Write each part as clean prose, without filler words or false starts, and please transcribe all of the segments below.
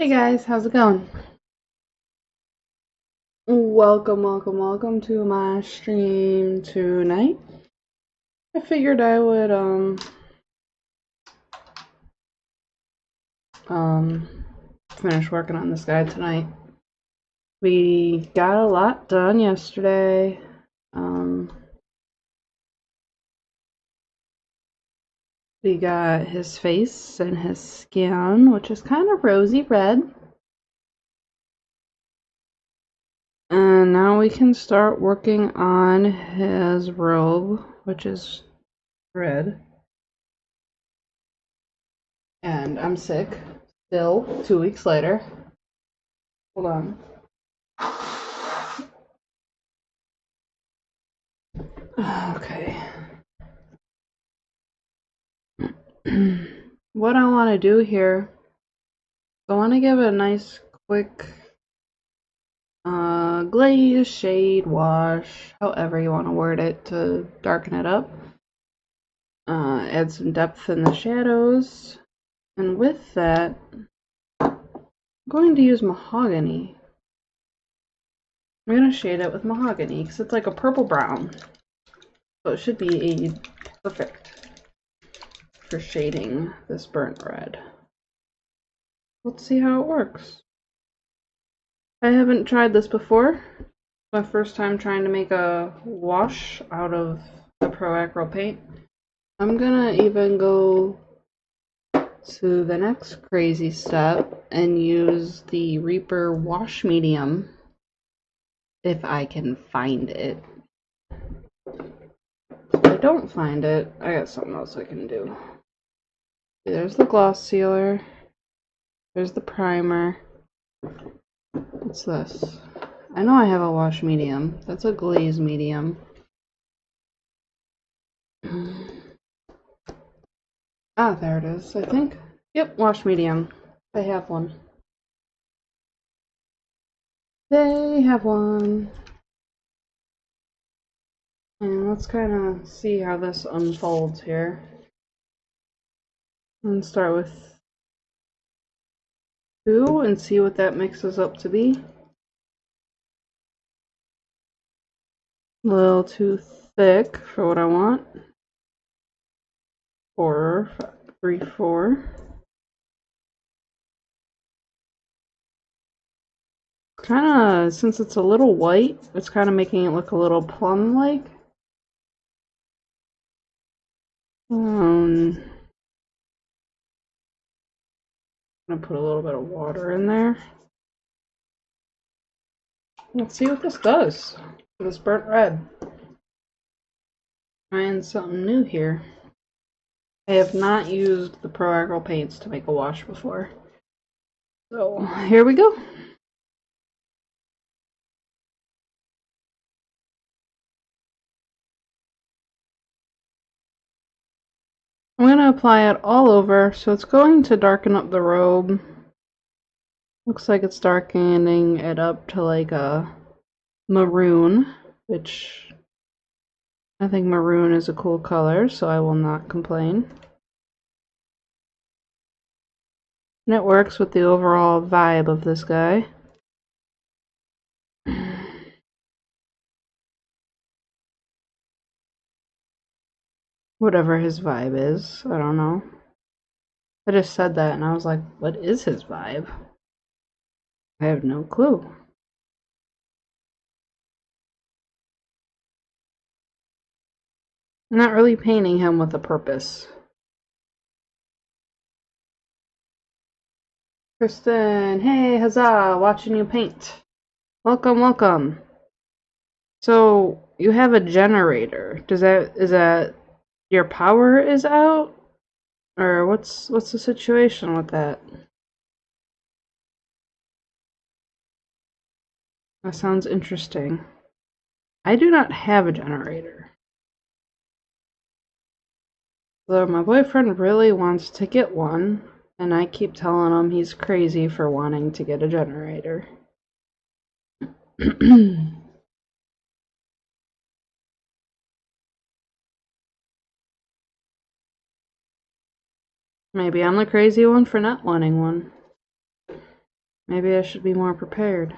Hey guys, how's it going? Welcome to my stream tonight. I figured I would um finish working on this guy tonight. We got a lot done yesterday. Um we got his face and his skin, which is kind of rosy red. And now we can start working on his robe, which is red. And I'm sick still, 2 weeks later. Hold on. Okay. What I want to do here, I want to give it a nice quick glaze, shade, wash, however you want to word it to darken it up. Add some depth in the shadows. And with that, I'm going to use mahogany. I'm going to shade it with mahogany because it's like a purple brown. So it should be perfect for shading this burnt red. Let's see how it works. I haven't tried this before. My first time trying to make a wash out of the Pro Acryl paint. I'm gonna even go to the next crazy step and use the Reaper wash medium if I can find it. If I don't find it, I got something else I can do. There's the gloss sealer. There's the primer. What's this? I know I have a wash medium. That's a glaze medium. Ah, there it is, I think. Yep, wash medium. They have one. They have one. And let's kind of see how this unfolds here. And start with 2 and see what that mixes up to be. A little too thick for what I want. 4, 3, 4. Kind of, since it's a little white, it's kind of making it look a little plum-like. I'm gonna put a little bit of water in there. Let's see what this does for this burnt red. Trying something new here. I have not used the Pro Acryl paints to make a wash before. So here we go. I'm going to apply it all over, so it's going to darken up the robe. Looks like it's darkening it up to like a maroon, which I think maroon is a cool color, so I will not complain. And it works with the overall vibe of this guy. Whatever his vibe is, I don't know. I just said that and I was like, what is his vibe? I have no clue. I'm not really painting him with a purpose. Kristen, hey, huzzah, watching you paint. Welcome, welcome. So, you have a generator. Is that your power is out? Or what's the situation with that? That sounds interesting. I do not have a generator. Though my boyfriend really wants to get one, and I keep telling him he's crazy for wanting to get a generator. Maybe I'm the crazy one for not wanting one. Maybe I should be more prepared.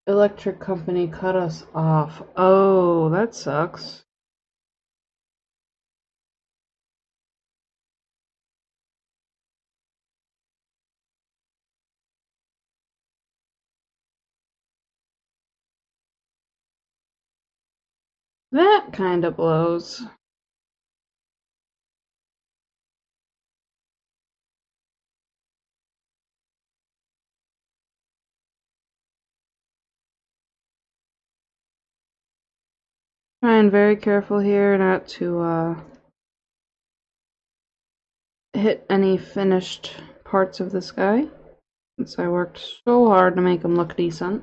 Electric company cut us off. Oh, that sucks. That kind of blows. Trying very careful here not to hit any finished parts of this guy, since I worked so hard to make him look decent.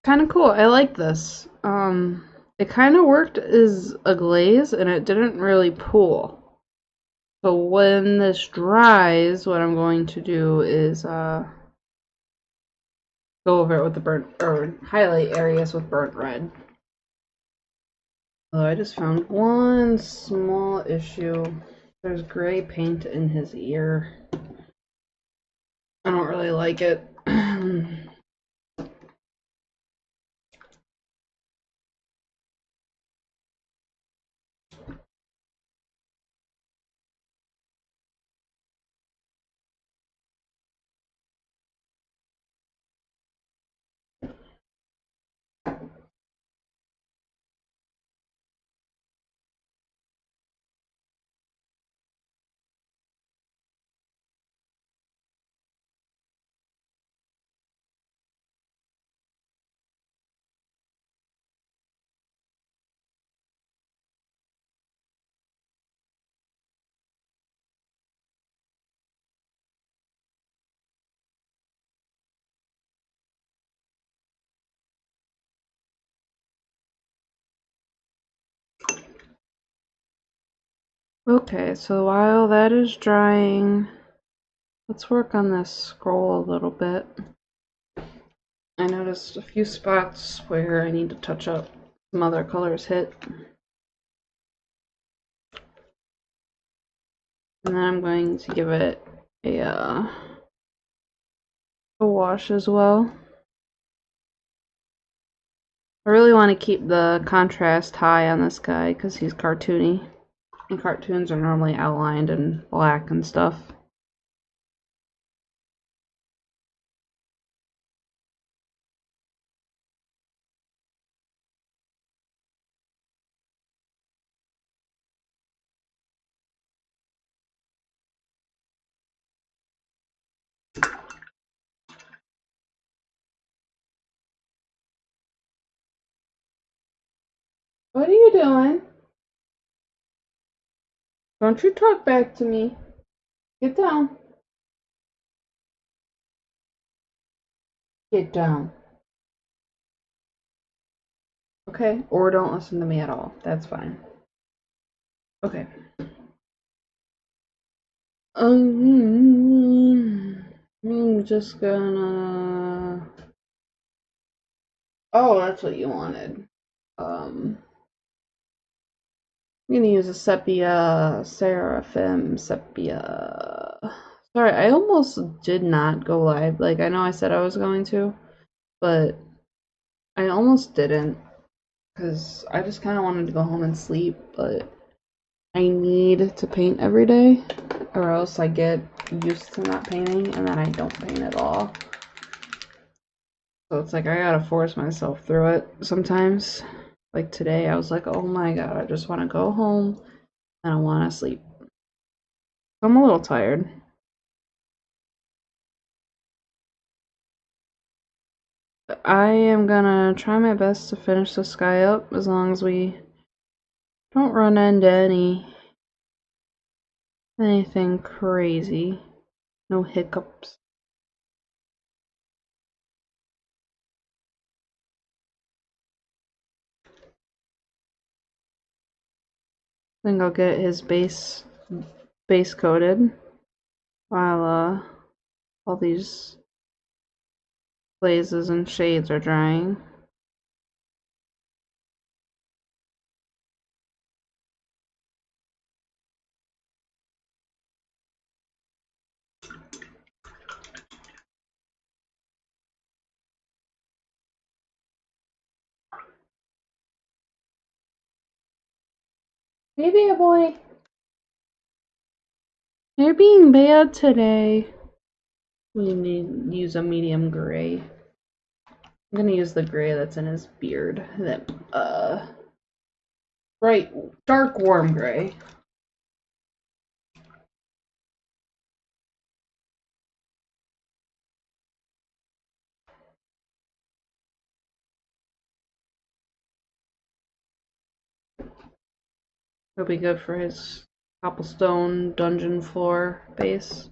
Kind of cool. I like this. It kind of worked as a glaze and it didn't really pool. So when this dries, what I'm going to do is go over it with the burnt, or highlight areas with burnt red. Although I just found one small issue. There's gray paint in his ear. I don't really like it. Okay, so while that is drying, let's work on this scroll a little bit. I noticed a few spots where I need to touch up. Some other colors hit. And then I'm going to give it a wash as well. I really want to keep the contrast high on this guy because he's cartoony. And cartoons are normally outlined in black and stuff. What are you doing? Don't you talk back to me. Get down. Get down. Okay? Or don't listen to me at all. That's fine. Okay. I'm just gonna. Oh, that's what you wanted. I'm gonna use a sepia, seraphim sepia. Sorry, I almost did not go live. Like, I know I said I was going to, but I almost didn't because I just kind of wanted to go home and sleep. But I need to paint every day, or else I get used to not painting and then I don't paint at all. So it's like I gotta force myself through it sometimes. Like today, I was like, oh my god, I just want to go home and I want to sleep. I'm a little tired. I am gonna try my best to finish this guy up as long as we don't run into anything crazy. No hiccups. Then go get his base coated while all these glazes and shades are drying. Maybe a boy. You're being bad today. We need to use a medium gray. I'm gonna use the gray that's in his beard. That bright, dark, warm gray. It'll be good for his cobblestone dungeon floor base.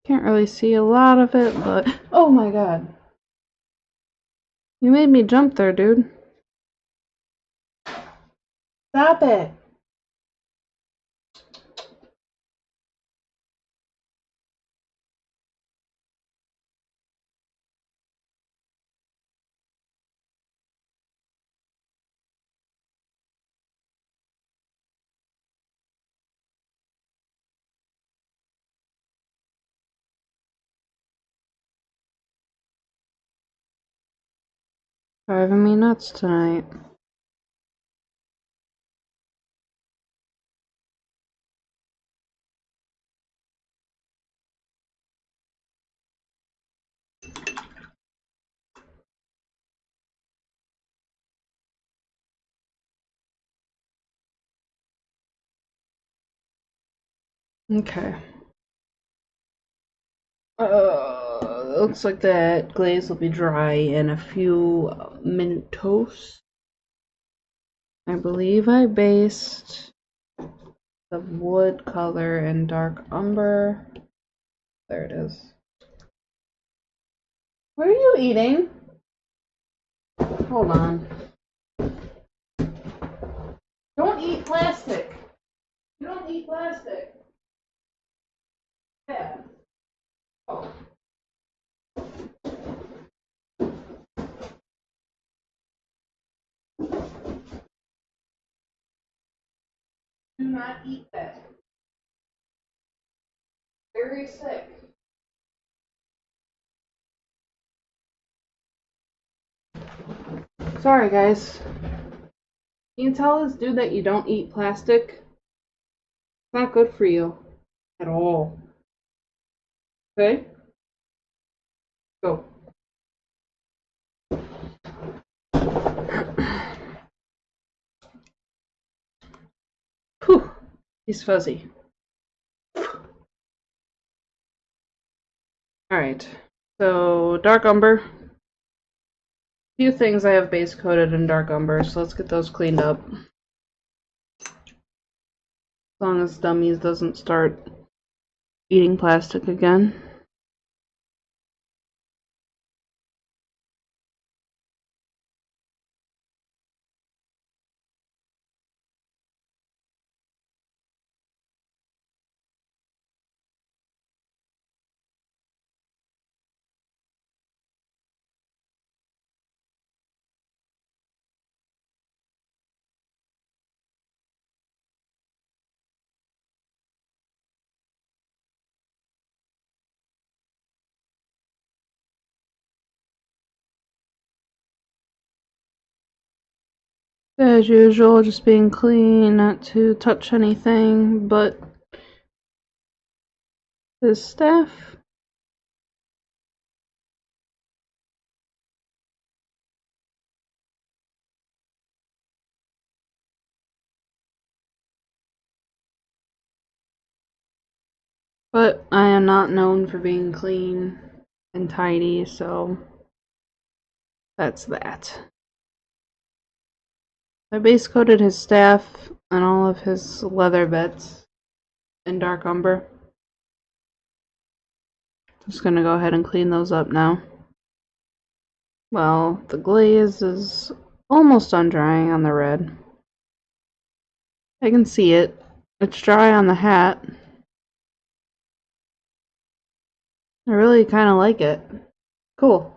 Can't really see a lot of it, but oh my god. You made me jump there, dude. Stop it. Driving me nuts tonight. Okay. Looks like that glaze will be dry in a few minutos. I believe I based the wood color in dark umber. There it is. What are you eating? Hold on. Don't eat plastic. You don't eat plastic. Yeah. Oh. Do not eat that. Very sick. Sorry, guys. Can you tell this dude that you don't eat plastic? It's not good for you. At all. Okay? Go. Whew. He's fuzzy. Alright. So, dark umber. Few things I have base coated in dark umber, so let's get those cleaned up. As long as Dummies doesn't start eating plastic again. As usual, just being clean, not to touch anything but his staff. But I am not known for being clean and tidy, so That's that. I base coated his staff and all of his leather bits in dark umber. Just gonna go ahead and clean those up now. Well, the glaze is almost done drying on the red. I can see it. It's dry on the hat. I really kind of like it. Cool.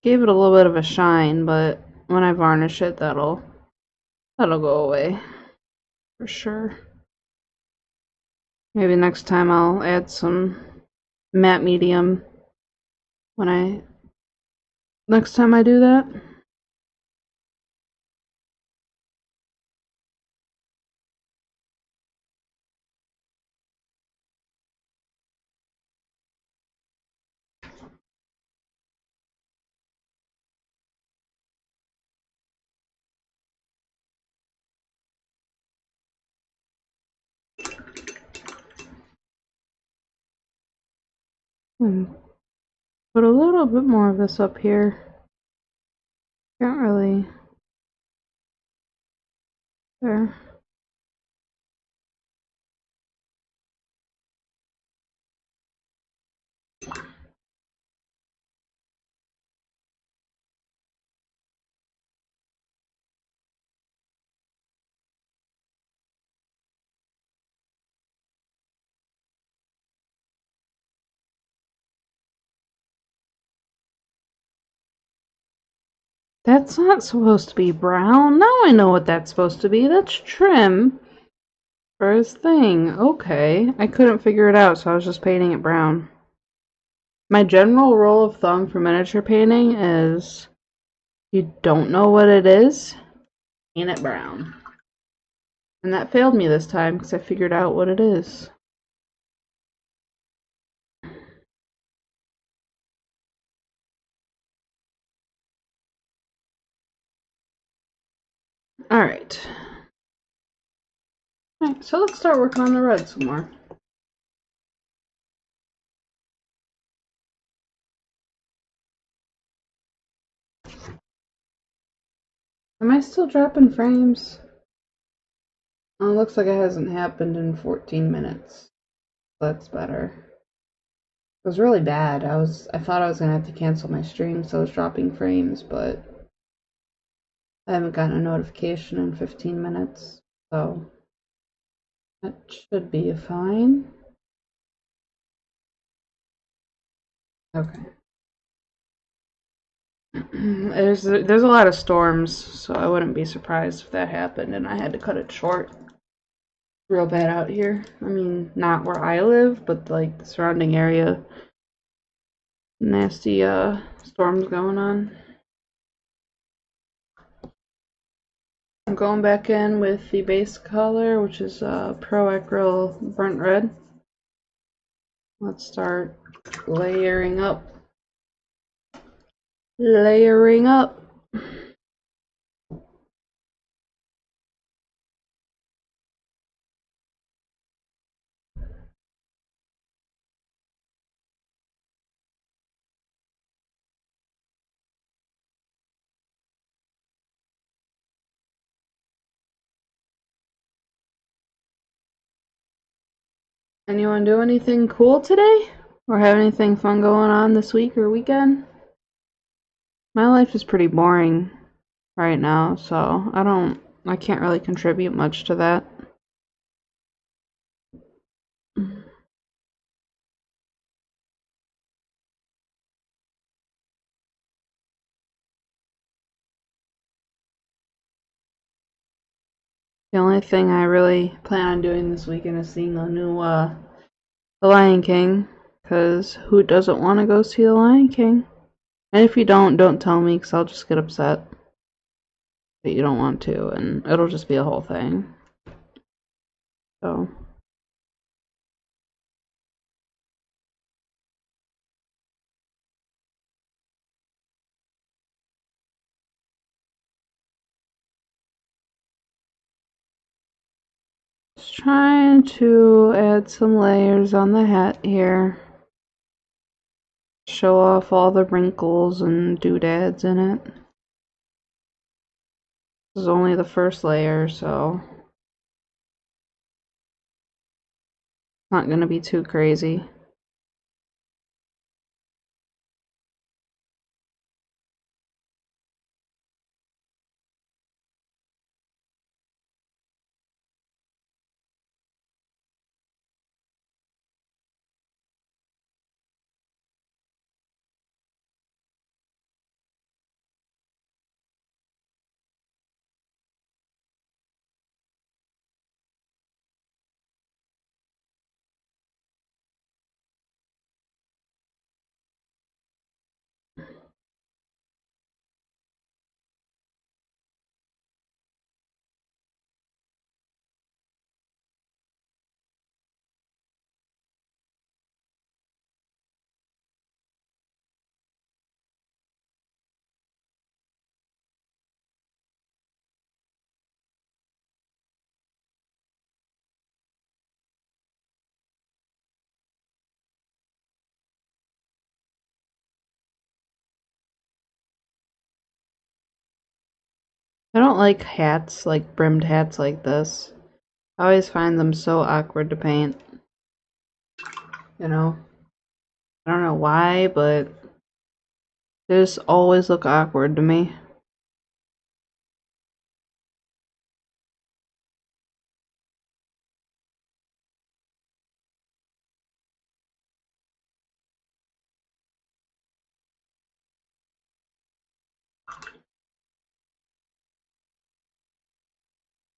Gave it a little bit of a shine, but when I varnish it, that'll go away for sure. Maybe next time I'll add some matte medium next time I do that. Put a little bit more of this up here. Can't really. There. That's not supposed to be brown. Now I know what that's supposed to be. That's trim for his thing. Okay. I couldn't figure it out, so I was just painting it brown. My general rule of thumb for miniature painting is you don't know what it is, paint it brown. And that failed me this time because I figured out what it is. Alright. Alright, so let's start working on the red some more. Am I still dropping frames? Oh, it looks like it hasn't happened in 14 minutes. That's better. It was really bad. I thought I was gonna have to cancel my stream, so I was dropping frames, but I haven't gotten a notification in 15 minutes, so that should be fine. Okay. There's a lot of storms, so I wouldn't be surprised if that happened and I had to cut it short. Real bad out here. I mean, not where I live, but like the surrounding area. Nasty storms going on. I'm going back in with the base color, which is Pro Acryl Burnt Red. Let's start layering up. Layering up. Anyone do anything cool today? Or have anything fun going on this week or weekend? My life is pretty boring right now, so I can't really contribute much to that. The only thing I really plan on doing this weekend is seeing the new The Lion King, because who doesn't want to go see The Lion King? And if you don't tell me, because I'll just get upset that you don't want to, and it'll just be a whole thing. So. Just trying to add some layers on the hat here. show off all the wrinkles and doodads in it. This is only the first layer, so it's not going to be too crazy. I don't like hats, like brimmed hats like this. I always find them so awkward to paint. You know? I don't know why, but they just always look awkward to me.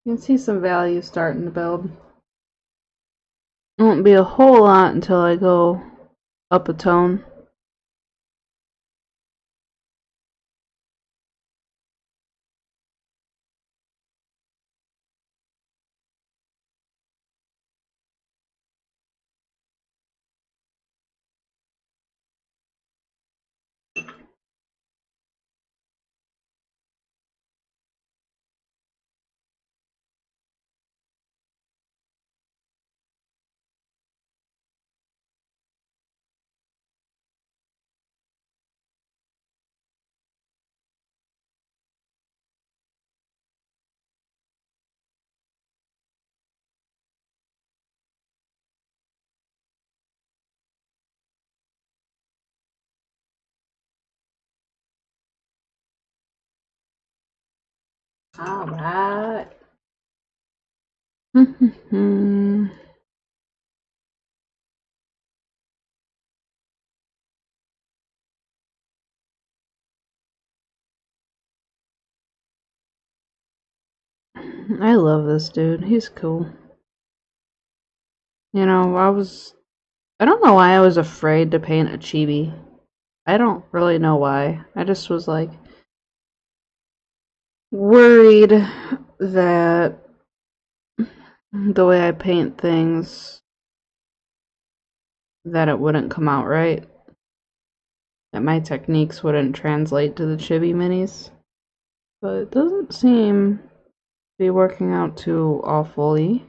You can see some value starting to build. It won't be a whole lot until I go up a tone. Alright. I love this dude. He's cool. You know, I don't know why I was afraid to paint a chibi. I don't really know why. I just was like worried that the way I paint things, that it wouldn't come out right. That my techniques wouldn't translate to the chibi minis. But it doesn't seem to be working out too awfully.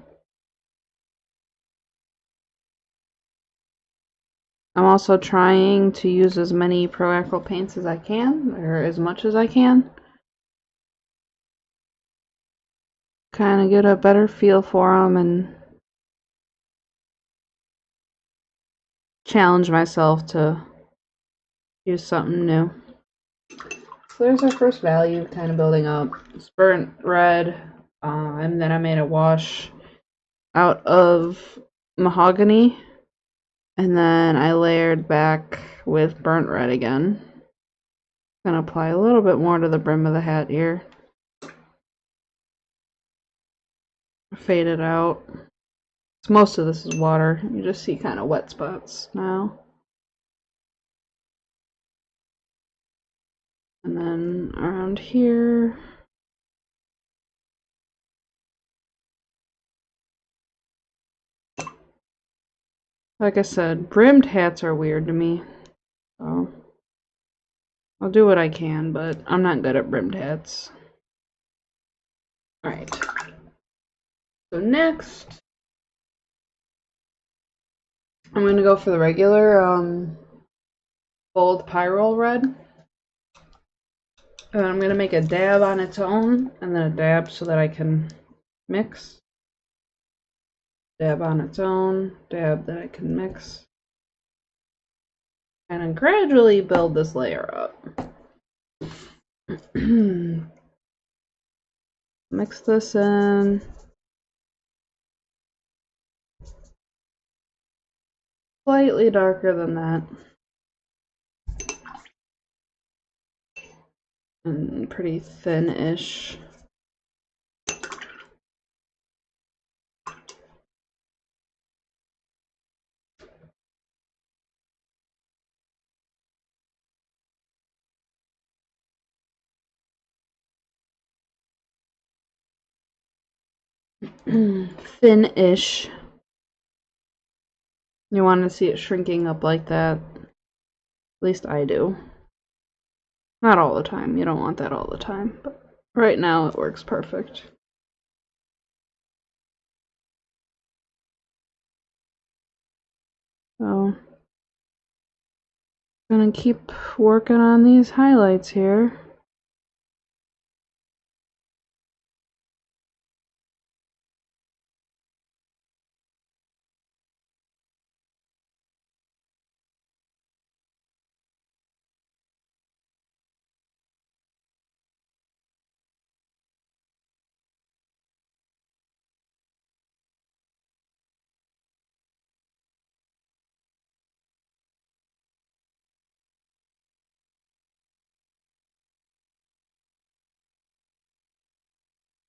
I'm also trying to use as many pro acrylic paints as I can, or as much as I can. Kind of get a better feel for them and challenge myself to use something new. So there's our first value kind of building up. It's burnt red, and then I made a wash out of mahogany, and then I layered back with burnt red again. Gonna apply a little bit more to the brim of the hat here. Fade it out. So most of this is water. You just see kind of wet spots now. And then around here. Like I said, brimmed hats are weird to me. So I'll do what I can, but I'm not good at brimmed hats. Alright. So next, I'm going to go for the regular bold pyrrole red. And I'm going to make a dab on its own, and then a dab so that I can mix. Dab on its own, dab that I can mix. And then gradually build this layer up. Mix this in. Slightly darker than that. And pretty thin-ish. Thin-ish. You want to see it shrinking up like that. At least I do. Not all the time. You don't want that all the time. But right now it works perfect. So, gonna keep working on these highlights here.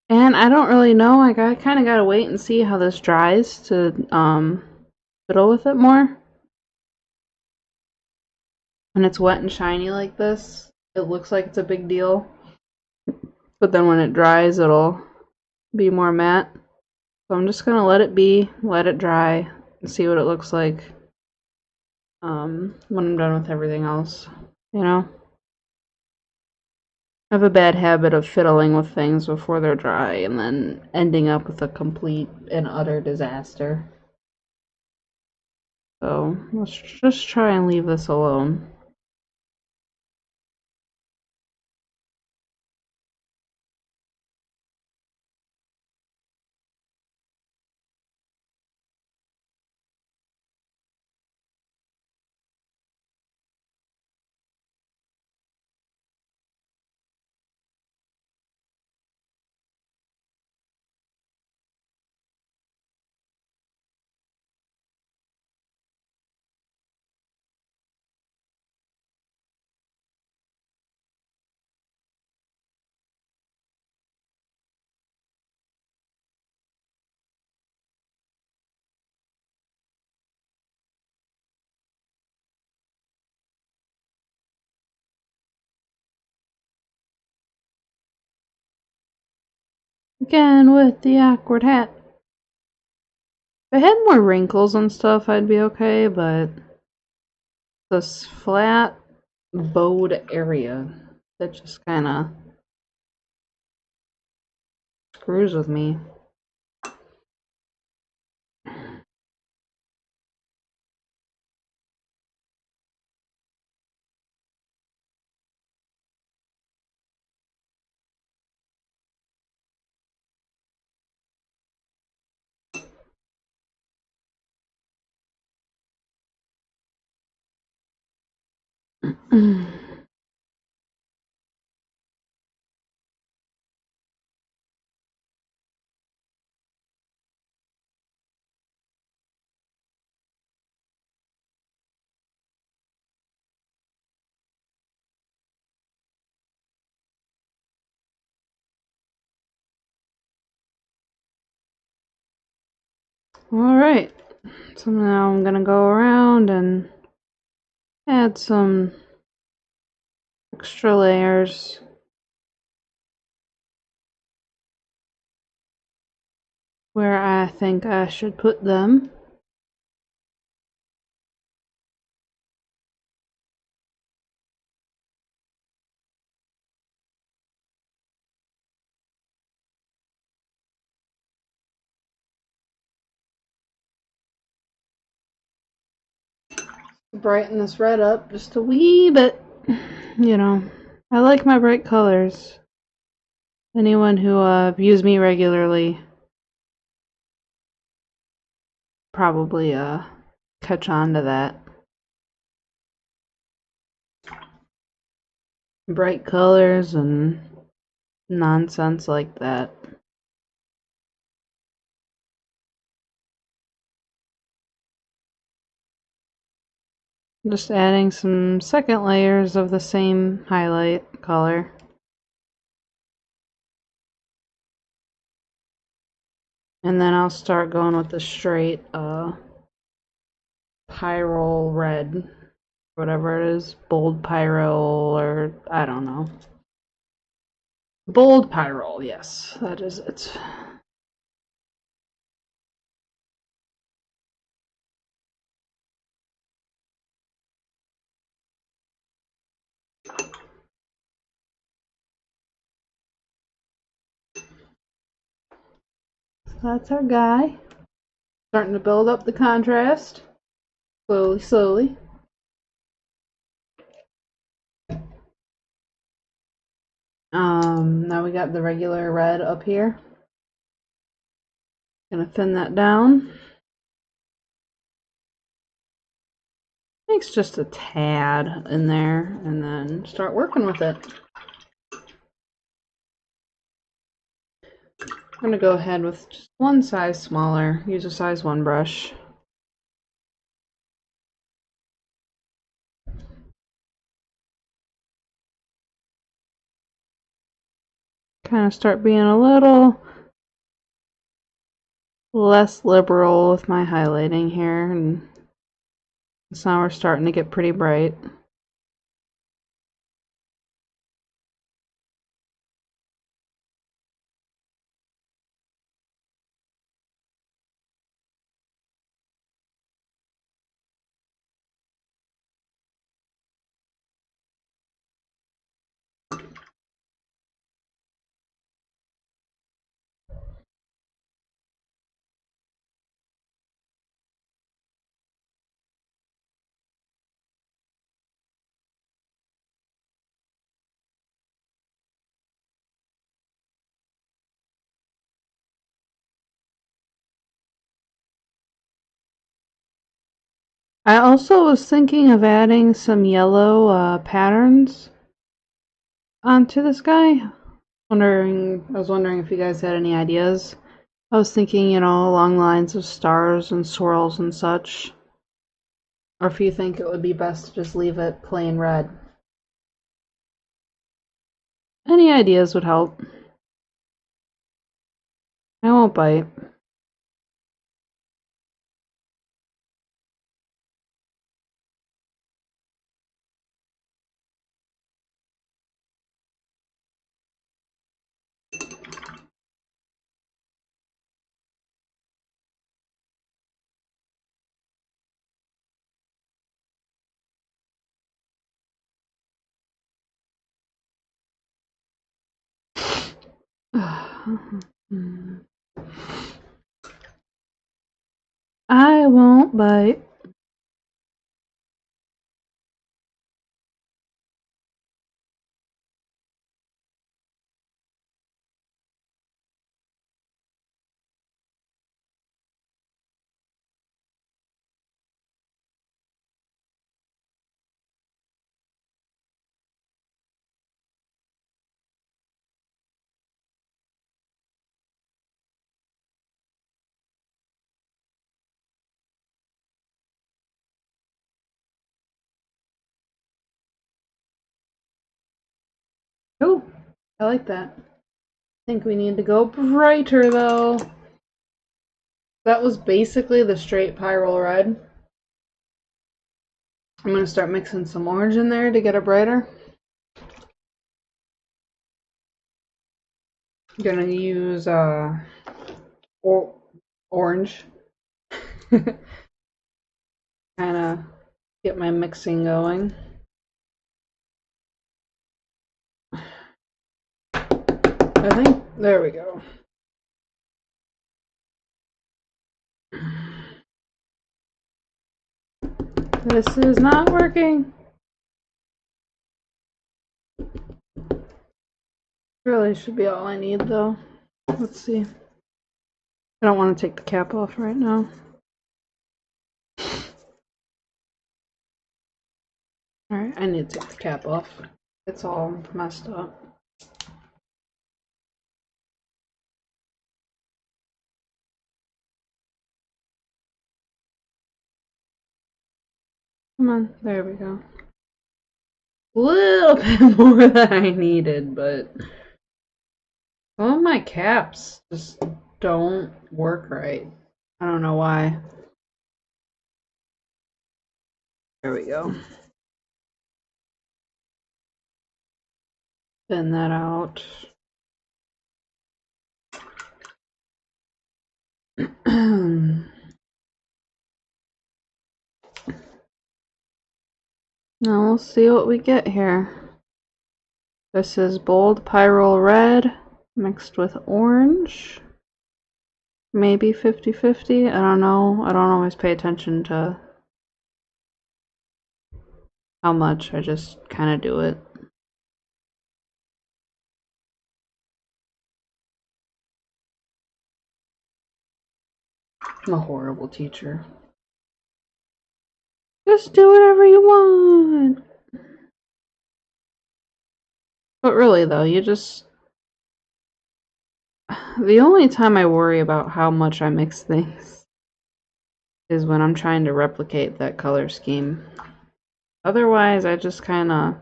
And I don't really know, like I kind of gotta wait and see how this dries to fiddle with it more. When it's wet and shiny like this, it looks like it's a big deal. But then when it dries, it'll be more matte. So I'm just gonna let it be, let it dry, and see what it looks like when I'm done with everything else, you know? I have a bad habit of fiddling with things before they're dry and then ending up with a complete and utter disaster. So let's just try and leave this alone. Again with the awkward hat. If I had more wrinkles and stuff, I'd be okay, but this flat, bowed area that just kind of screws with me. Alright, so now I'm gonna go around and add some extra layers. Where I think I should put them. brighten this red up just a wee bit. You know, I like my bright colors. Anyone who views me regularly probably catch on to that. Bright colors and nonsense like that. Just adding some second layers of the same highlight color. And then I'll start going with the straight Pyrrole red, whatever it is, bold Pyrrole, or I don't know. Bold Pyrrole, yes, that is it. So that's our guy. Starting to build up the contrast, slowly, slowly. Now we got the regular red up here. Gonna thin that down. Makes just a tad in there, and then start working with it. I'm gonna go ahead with just one size smaller. Use a size 1 brush. Kind of start being a little less liberal with my highlighting here, and so now we're starting to get pretty bright. I also was thinking of adding some yellow patterns onto this guy. I was wondering if you guys had any ideas. I was thinking, along lines of stars and swirls and such. Or if you think it would be best to just leave it plain red. Any ideas would help. I won't bite. I won't bite. Oh, I like that. I think we need to go brighter though. That was basically the straight Pyrrole red. I'm going to start mixing some orange in there to get it brighter. I'm going to use orange. Kind of get my mixing going. I think, there we go. This is not working. Really should be all I need though. Let's see. I don't want to take the cap off right now. Alright, I need to take the cap off. It's all messed up. Come on, there we go. A little bit more than I needed, but some of my caps just don't work right. I don't know why. There we go. Thin that out. Now we'll see what we get here. This is bold pyrrole red mixed with orange. Maybe 50-50. I don't know. I don't always pay attention to how much. I just kind of do it. I'm a horrible teacher. Just do whatever you want. But really though, you just... The only time I worry about how much I mix things is when I'm trying to replicate that color scheme. Otherwise, I just kind of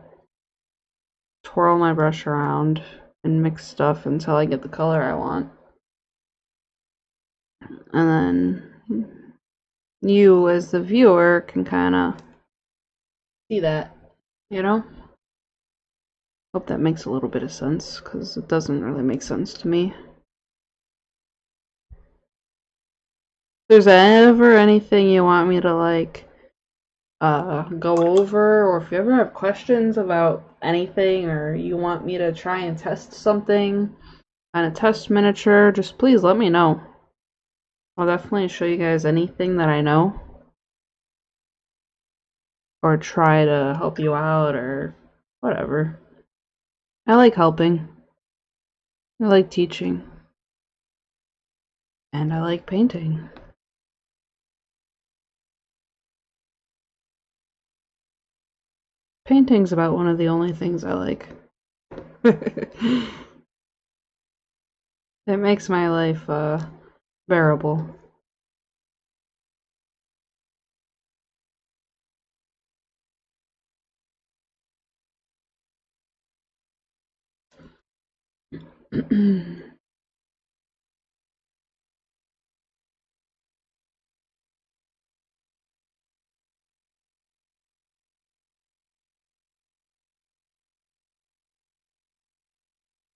twirl my brush around and mix stuff until I get the color I want. And then you, as the viewer, can kind of see that, you know? Hope that makes a little bit of sense, because it doesn't really make sense to me. If there's ever anything you want me to, like, go over, or if you ever have questions about anything, or you want me to try and test something on a test miniature, just please let me know. I'll definitely show you guys anything that I know, or try to help you out, or whatever. I like helping. I like teaching. And I like painting. Painting's about one of the only things I like. It makes my life bearable.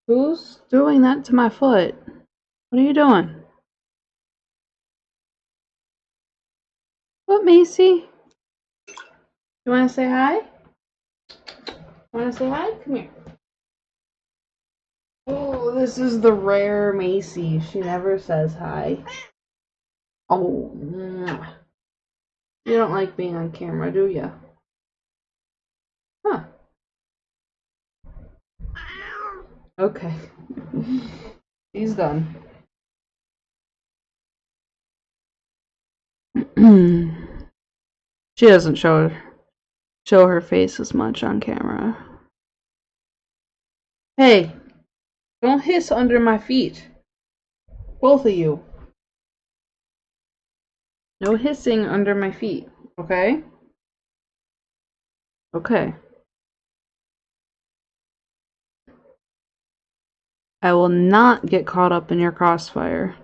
Who's doing that to my foot? What are you doing? What, Macy? You want to say hi? Want to say hi? Come here. Oh, this is the rare Macy. She never says hi. Oh, you don't like being on camera, do you? Huh. Okay. He's done. She doesn't show her face as much on camera. Hey, don't hiss under my feet. Both of you. No hissing under my feet, okay? Okay. I will not get caught up in your crossfire.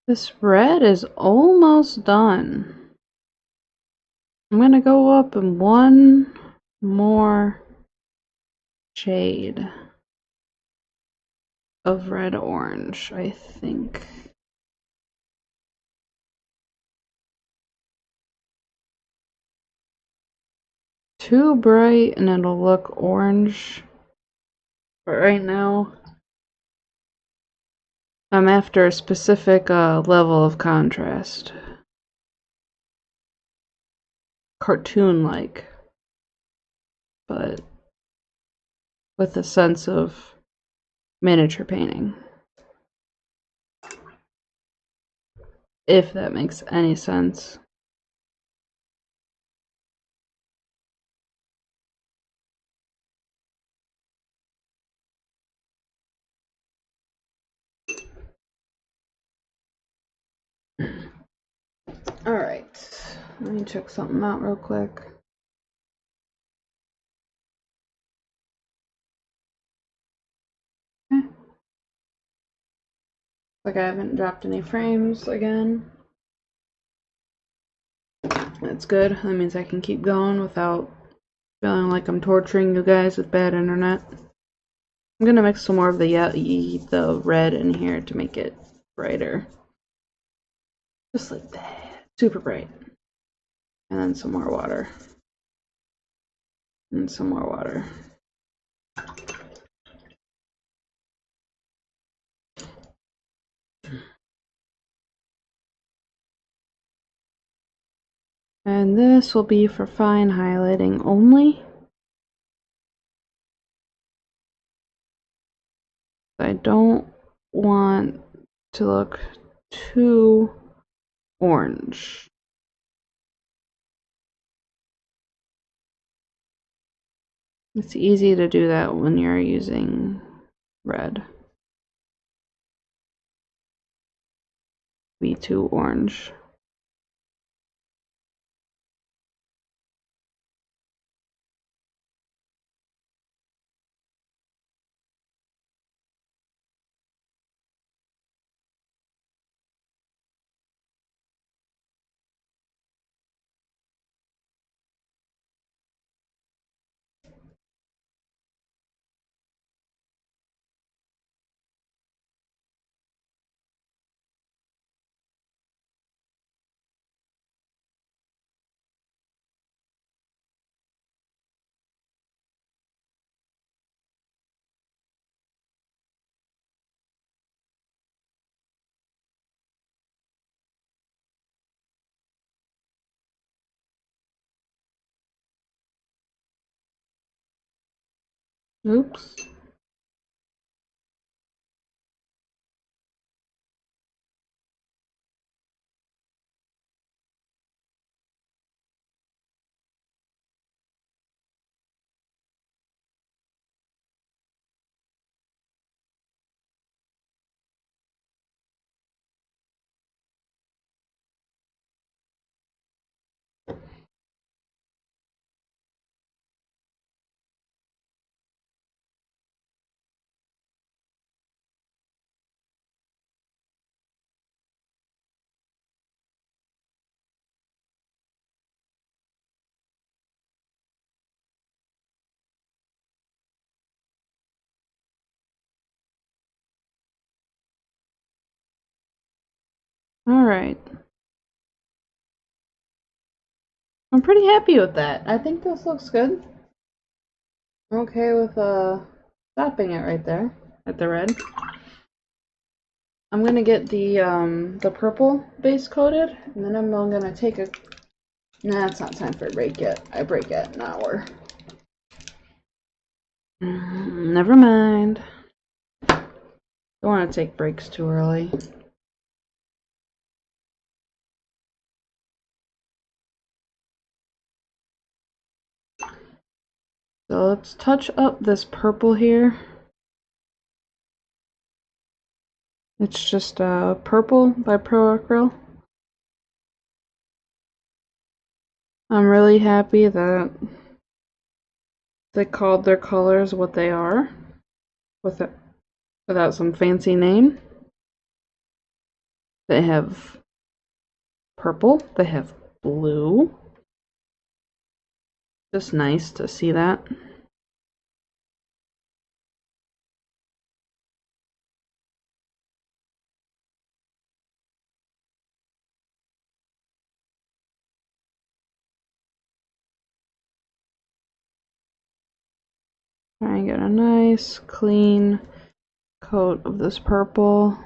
This red is almost done. I'm gonna go up in one more shade of red orange, I think. Too bright and it'll look orange. But right now, I'm after a specific level of contrast. Cartoon-like, but with a sense of miniature painting. If that makes any sense. Alright, let me check something out real quick. Okay. Like I haven't dropped any frames again. That's good. That means I can keep going without feeling like I'm torturing you guys with bad internet. I'm gonna mix some more of the red in here to make it brighter. Just like that. Super bright. And then some more water. And some more water. And this will be for fine highlighting only. I don't want to look too orange. It's easy to do that when you're using red. Be too orange. Oops. Alright. I'm pretty happy with that. I think this looks good. I'm okay with stopping it right there at the red. I'm gonna get the purple base coated, and then I'm gonna take a. Nah, it's not time for a break yet. I break at an hour. Never mind. Don't want to take breaks too early. So let's touch up this purple here. It's just purple by Pro Acryl. I'm really happy that they called their colors what they are, without some fancy name. They have purple. They have blue. Just nice to see that. Try and get a nice clean coat of this purple.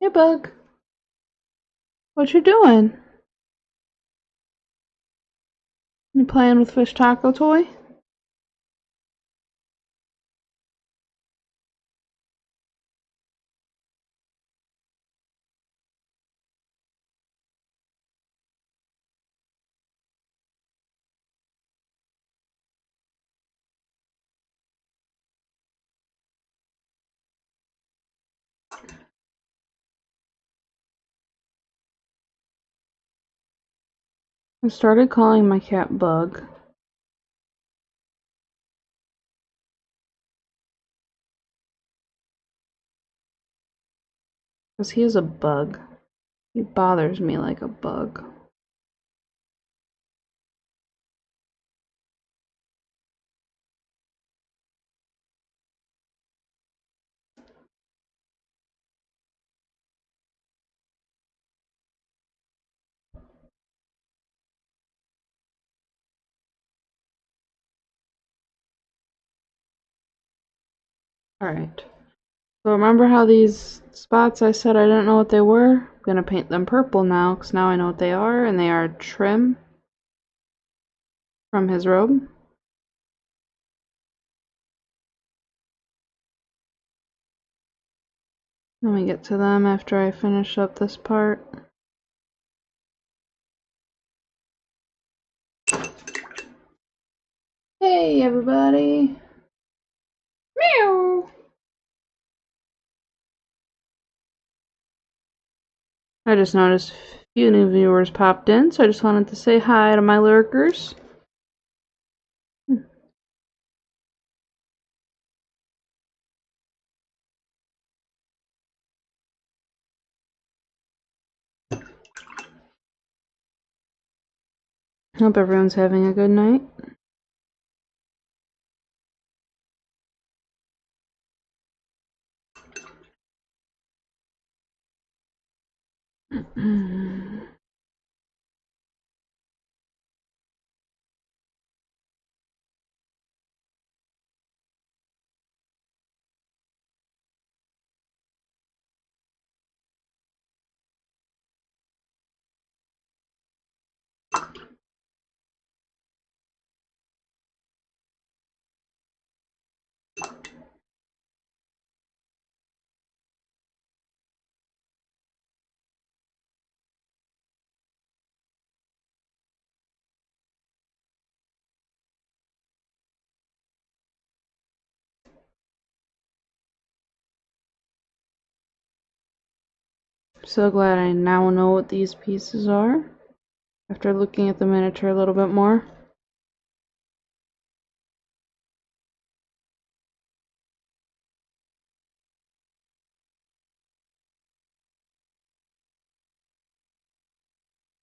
Hey, Bug. What you doing? You playing with Fish Taco Toy? I started calling my cat Bug. Because he is a bug. He bothers me like a bug. Alright. So remember how these spots I said I didn't know what they were? I'm gonna paint them purple now, because now I know what they are, and they are trim from his robe. Let me get to them after I finish up this part. Hey everybody! Meow! I just noticed a few new viewers popped in, so I just wanted to say hi to my lurkers. Hope everyone's having a good night. So glad I now know what these pieces are after looking at the miniature a little bit more.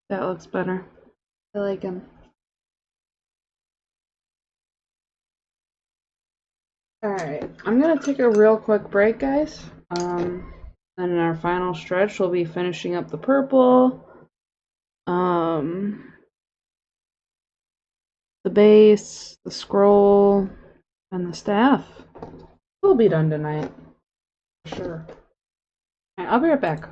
That looks better. I like him. Alright, I'm gonna take a real quick break, guys. And in our final stretch, we'll be finishing up the purple, the base, the scroll, and the staff. We'll be done tonight. Sure. Alright, I'll be right back.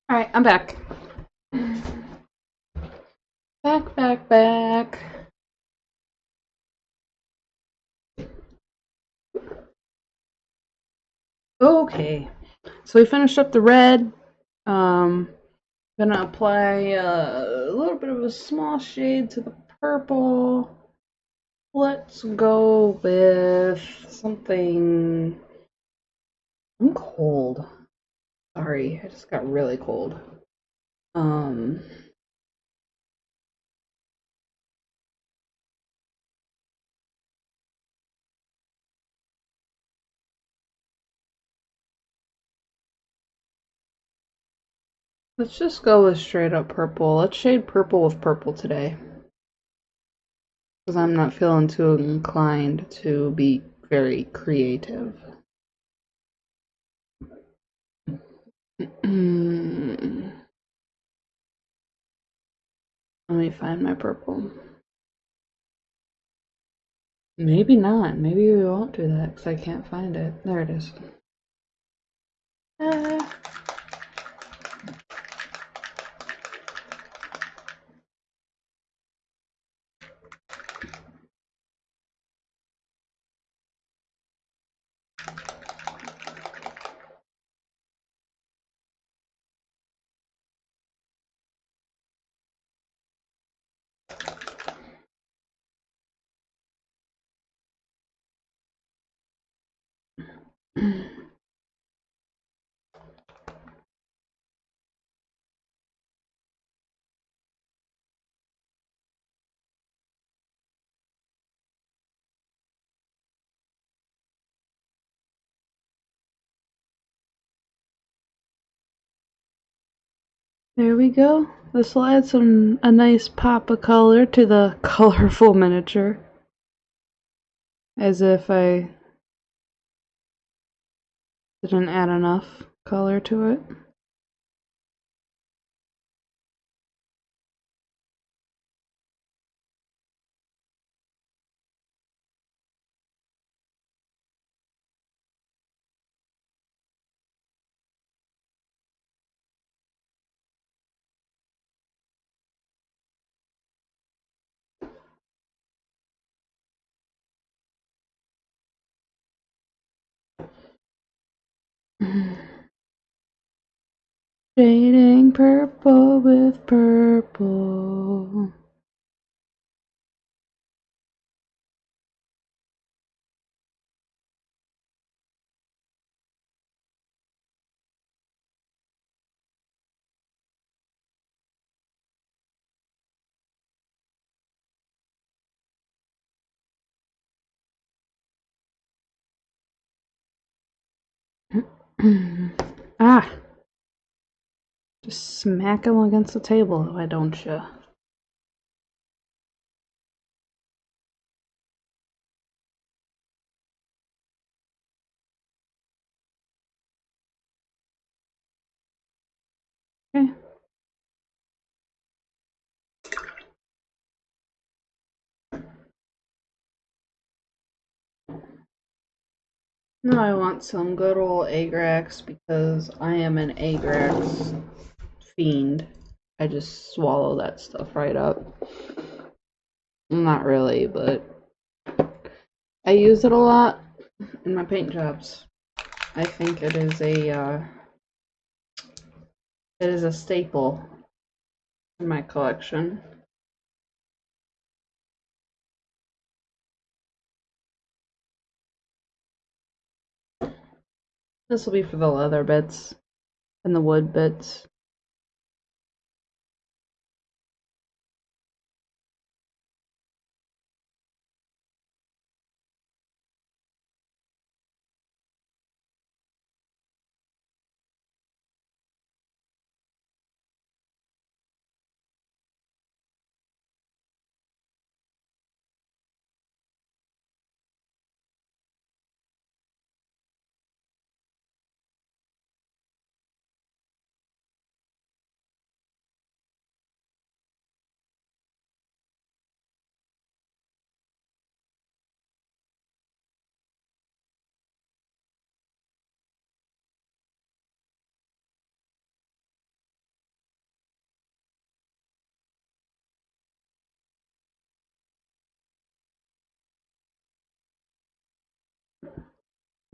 Alright, I'm back. Back. Okay, so we finished up the red. Gonna apply a little bit of a small shade to the purple. Let's go with something. I'm cold. Sorry, I just got really cold. Um, let's just go with straight up purple. Let's shade purple with purple today. Because I'm not feeling too inclined to be very creative. Let me find my purple. Maybe not. Maybe we won't do that because I can't find it. There it is. There we go. This will add a nice pop of color to the colorful miniature. As if I didn't add enough color to it. Shading purple with purple. Ah! Just smack him against the table, why don't you? Okay. Now I want some good old Agrax because I am an Agrax fiend. I just swallow that stuff right up. Not really, but I use it a lot in my paint jobs. I think it is a staple in my collection. This will be for the leather bits and the wood bits.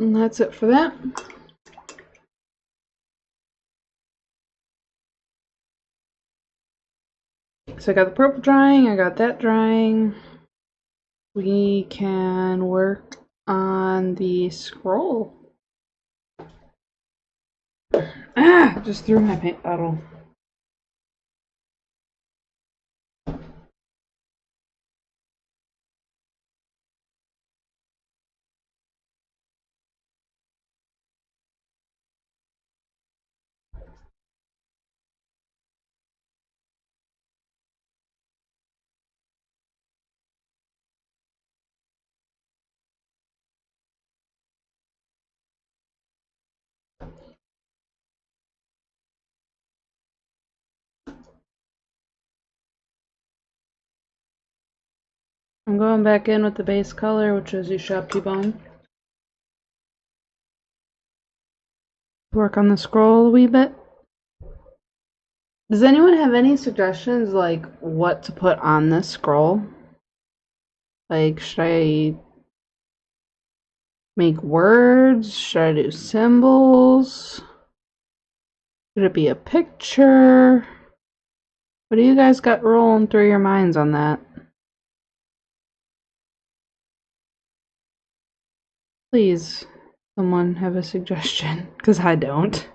And that's it for that. So I got the purple drying, I got that drying. We can work on the scroll. Ah! Just threw my paint bottle. I'm going back in with the base color, which is Shop Bone. Work on the scroll a wee bit. Does anyone have any suggestions, like, what to put on this scroll? Like, should I make words? Should I do symbols? Should it be a picture? What do you guys got rolling through your minds on that? Please, someone have a suggestion, because I don't.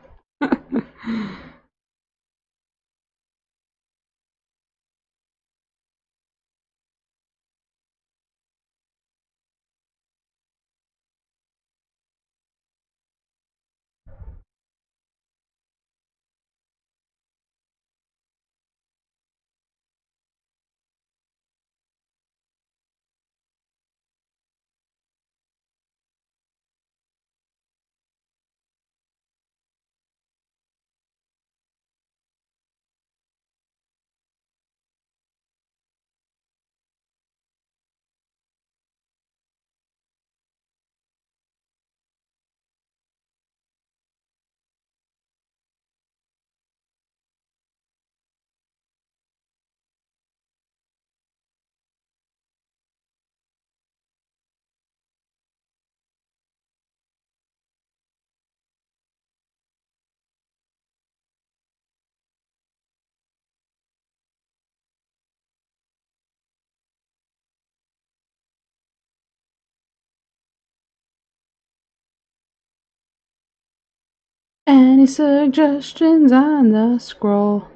Any suggestions on the scroll?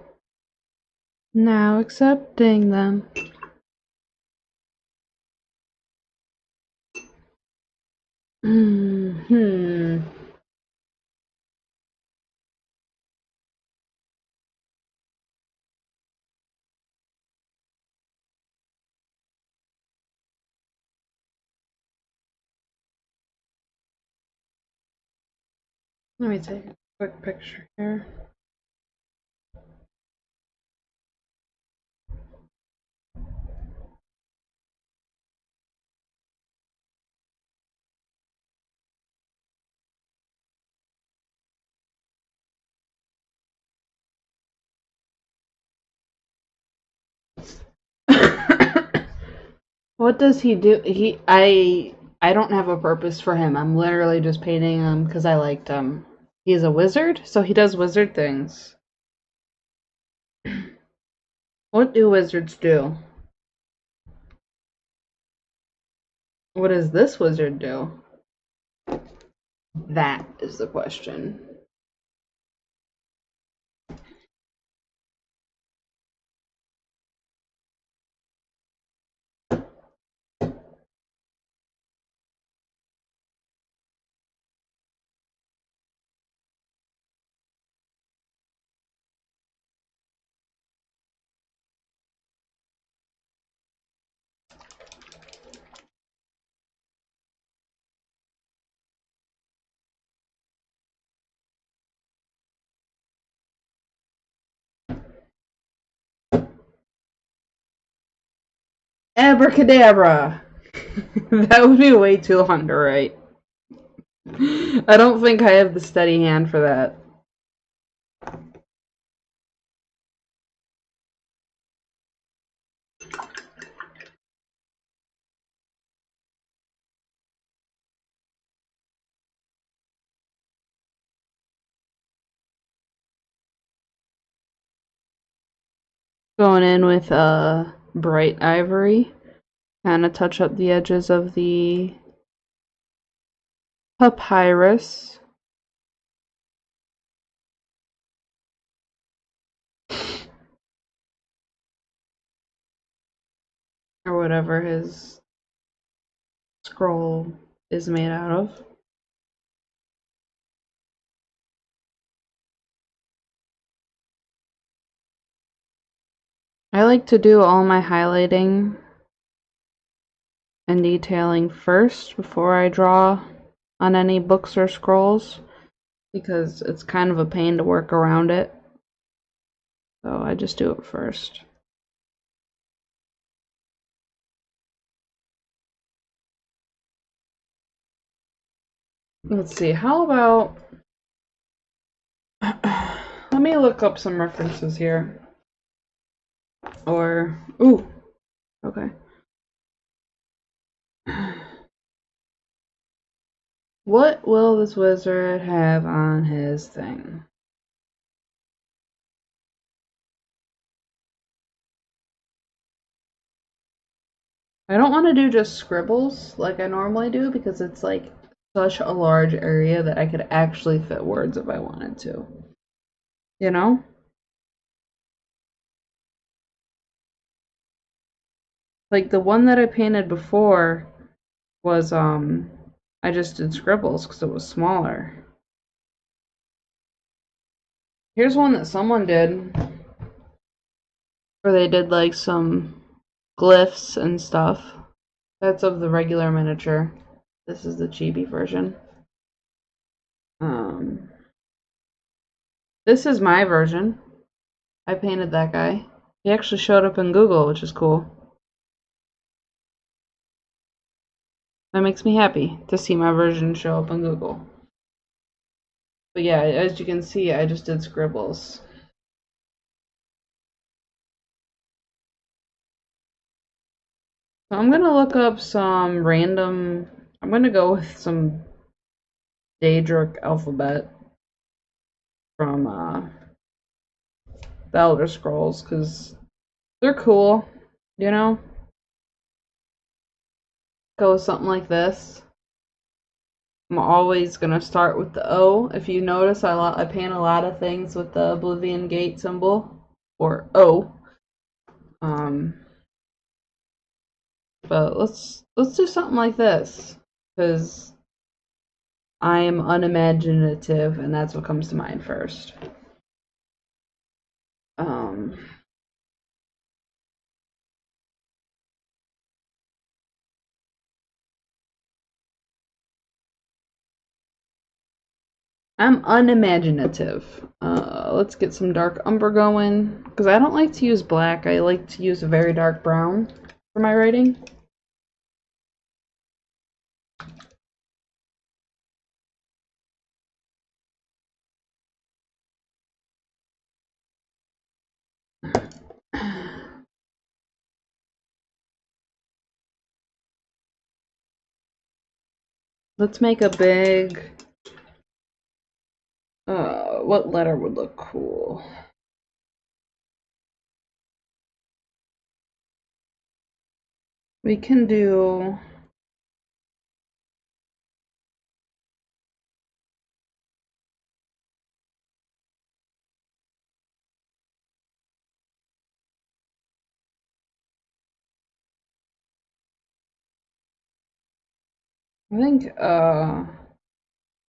Now accepting them. Hmm. Let me take a quick picture here. What does he do? I don't have a purpose for him. I'm literally just painting him because I liked him. He's a wizard, so he does wizard things. What do wizards do? What does this wizard do? That is the question. Abracadabra! That would be way too long to write. I don't think I have the steady hand for that. Going in with bright ivory, kind of touch up the edges of the papyrus. Or whatever his scroll is made out of. I like to do all my highlighting and detailing first before I draw on any books or scrolls, because it's kind of a pain to work around it. So I just do it first. Let's see, how about let me look up some references here. Or ooh, okay. What will this wizard have on his thing? I don't want to do just scribbles like I normally do, because it's like such a large area that I could actually fit words if I wanted to. You know? Like the one that I painted before was I just did scribbles because it was smaller. Here's one that someone did where they did like some glyphs and stuff. That's of the regular miniature. This is the chibi version. This is my version. I painted that guy. He actually showed up in Google, which is cool. That makes me happy to see my version show up on Google. But yeah, as you can see, I just did scribbles. So I'm gonna look up some random. I'm gonna go with some Daedric alphabet from the Elder Scrolls, because they're cool, you know? Go with something like this. I'm always gonna start with the O. If you notice, I paint a lot of things with the Oblivion Gate symbol, or O. But let's do something like this, because I am unimaginative, and that's what comes to mind first. I'm unimaginative. Let's get some dark umber going, because I don't like to use black. I like to use a very dark brown for my writing. Let's make a big. What letter would look cool? We can do. I think.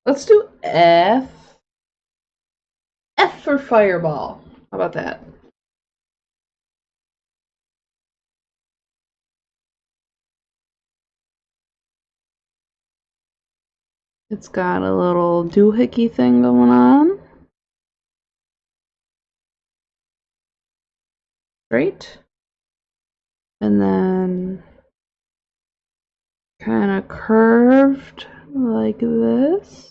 Let's do F. F for fireball. How about that? It's got a little doohickey thing going on. Right? And then kind of curved like this.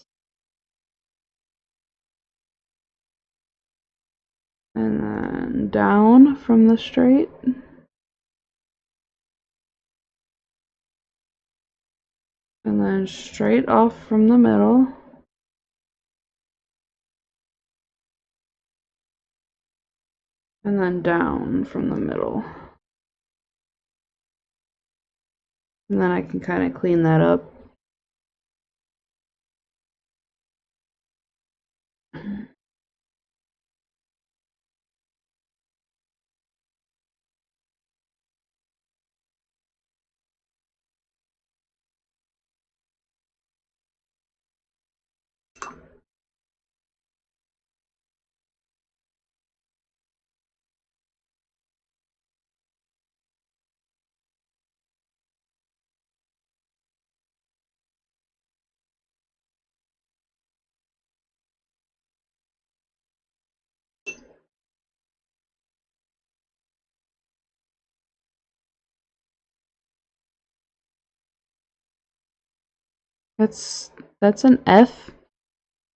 And then down from the straight. And then straight off from the middle. and then down from the middle. And then I can kind of clean that up. That's an F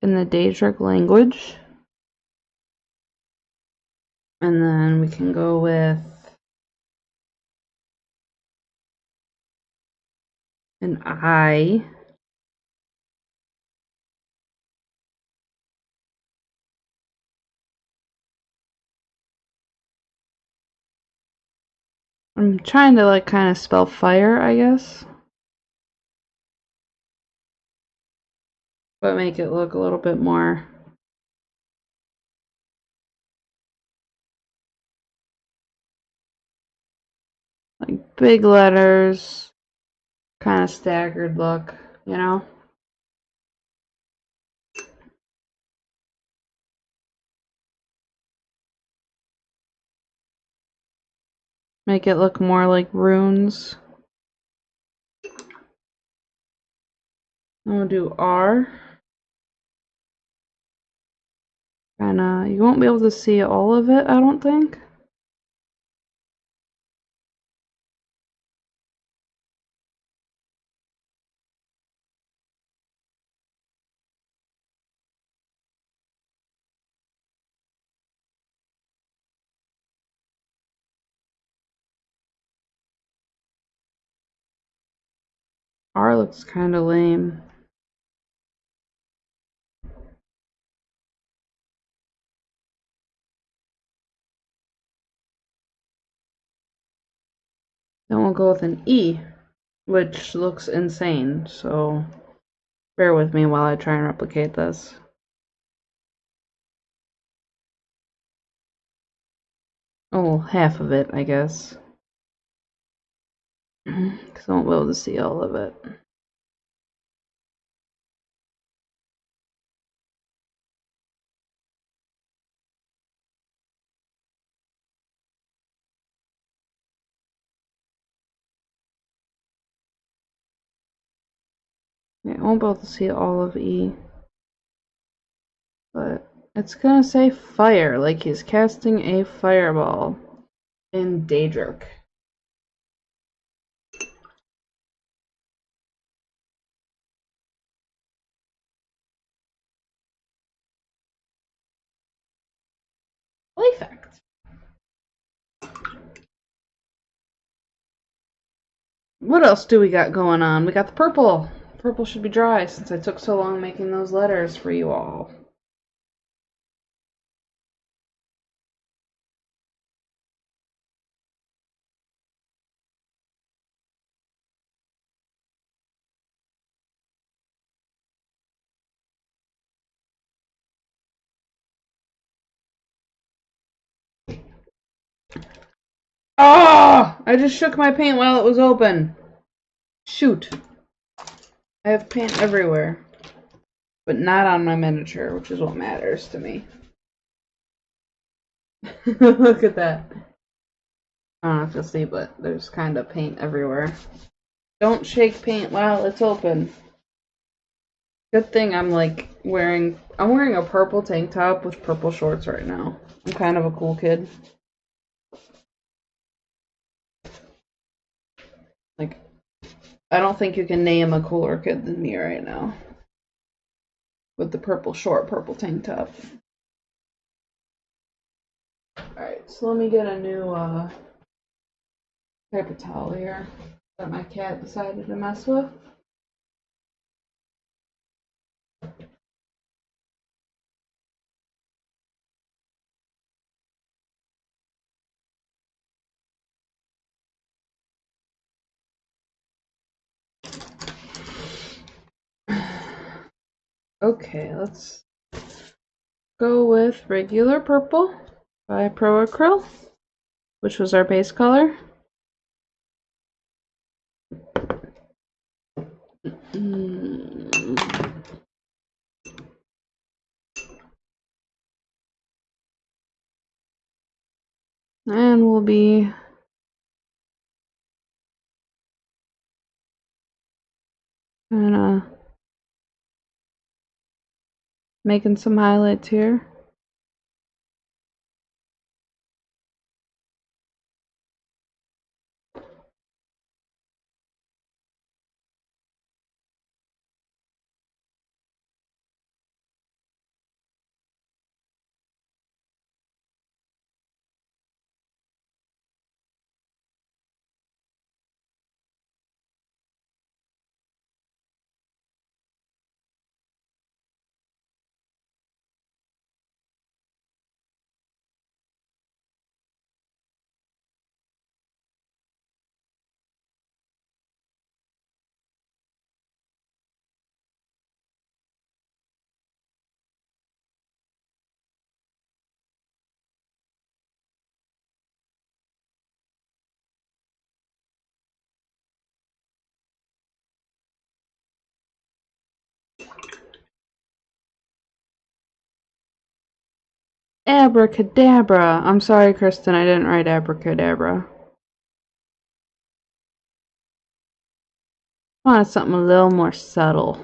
in the Daedric language. And then we can go with an I. I'm trying to like kind of spell fire, I guess. But make it look a little bit more like big letters, kind of staggered look, you know? Make it look more like runes. I'm gonna do R. Kinda, you won't be able to see all of it, I don't think. R looks kinda lame. Then we'll go with an E, which looks insane, so bear with me while I try and replicate this. Oh, half of it, I guess. Because I won't be able to see all of it. Yeah, I won't be able to see all of E. But it's gonna say fire, like he's casting a fireball in Daedric. Life effect. What else do we got going on? We got the purple. Purple should be dry since I took so long making those letters for you all. Oh! I just shook my paint while it was open. Shoot. I have paint everywhere. But not on my miniature, which is what matters to me. Look at that. I don't know if you'll see, but there's kind of paint everywhere. Don't shake paint while it's open. Good thing I'm wearing a purple tank top with purple shorts right now. I'm kind of a cool kid. Like, I don't think you can name a cooler kid than me right now. With the purple purple tank top. Alright, so let me get a new paper towel here that my cat decided to mess with. Okay, let's go with regular purple by Pro Acryl, which was our base color. And we'll be kind of making some highlights here. Abracadabra. I'm sorry, Kristen, I didn't write abracadabra. I wanted something a little more subtle.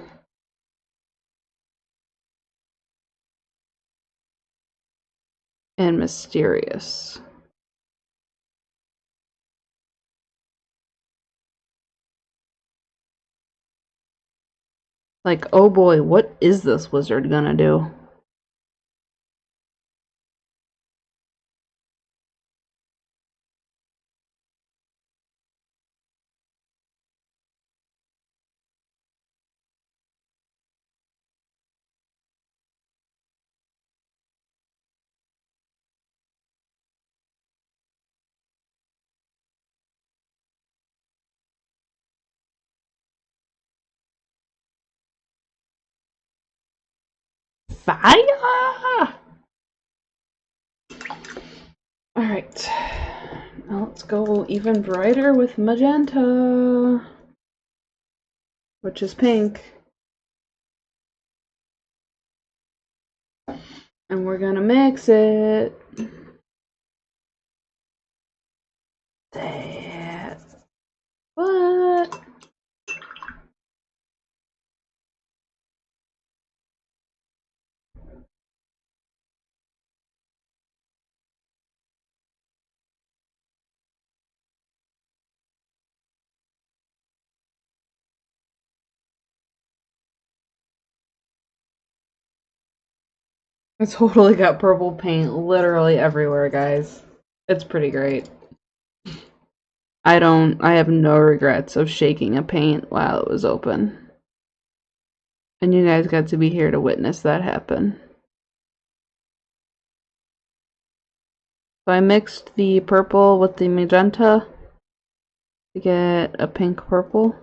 And mysterious. Like, oh boy, what is this wizard gonna do? Fire! Alright. Now let's go even brighter with magenta, which is pink. And we're gonna mix it. That. What? I totally got purple paint literally everywhere, guys. It's pretty great. I have no regrets of shaking a paint while it was open. And you guys got to be here to witness that happen. So I mixed the purple with the magenta to get a pink purple.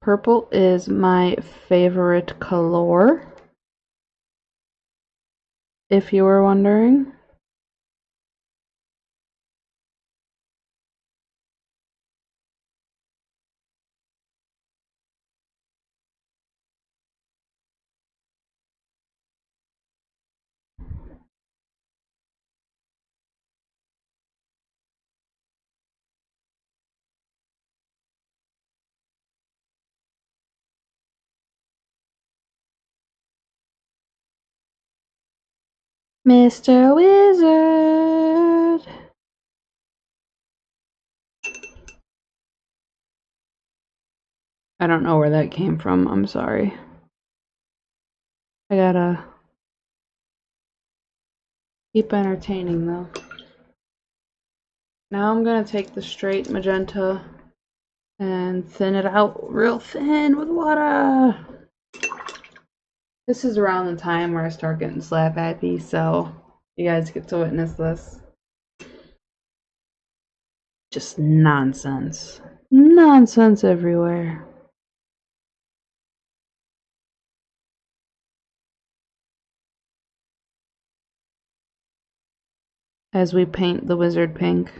Purple is my favorite color, if you were wondering. Mr. Wizard! I don't know where that came from, I'm sorry. I gotta keep entertaining though. Now I'm gonna take the straight magenta and thin it out real thin with water. This is around the time where I start getting slap happy, so you guys get to witness this. Just nonsense. Nonsense everywhere. as we paint the wizard pink.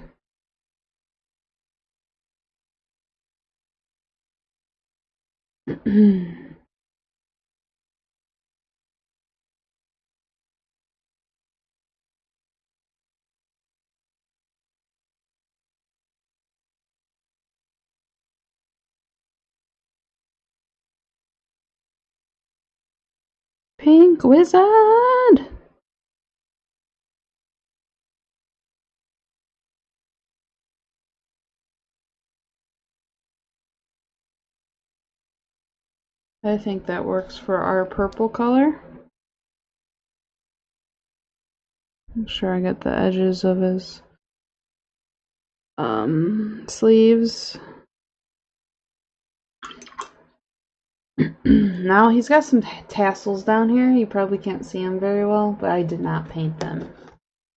Pink wizard! I think that works for our purple color. Make sure I get the edges of his sleeves. Now he's got some tassels down here. You probably can't see them very well, but I did not paint them,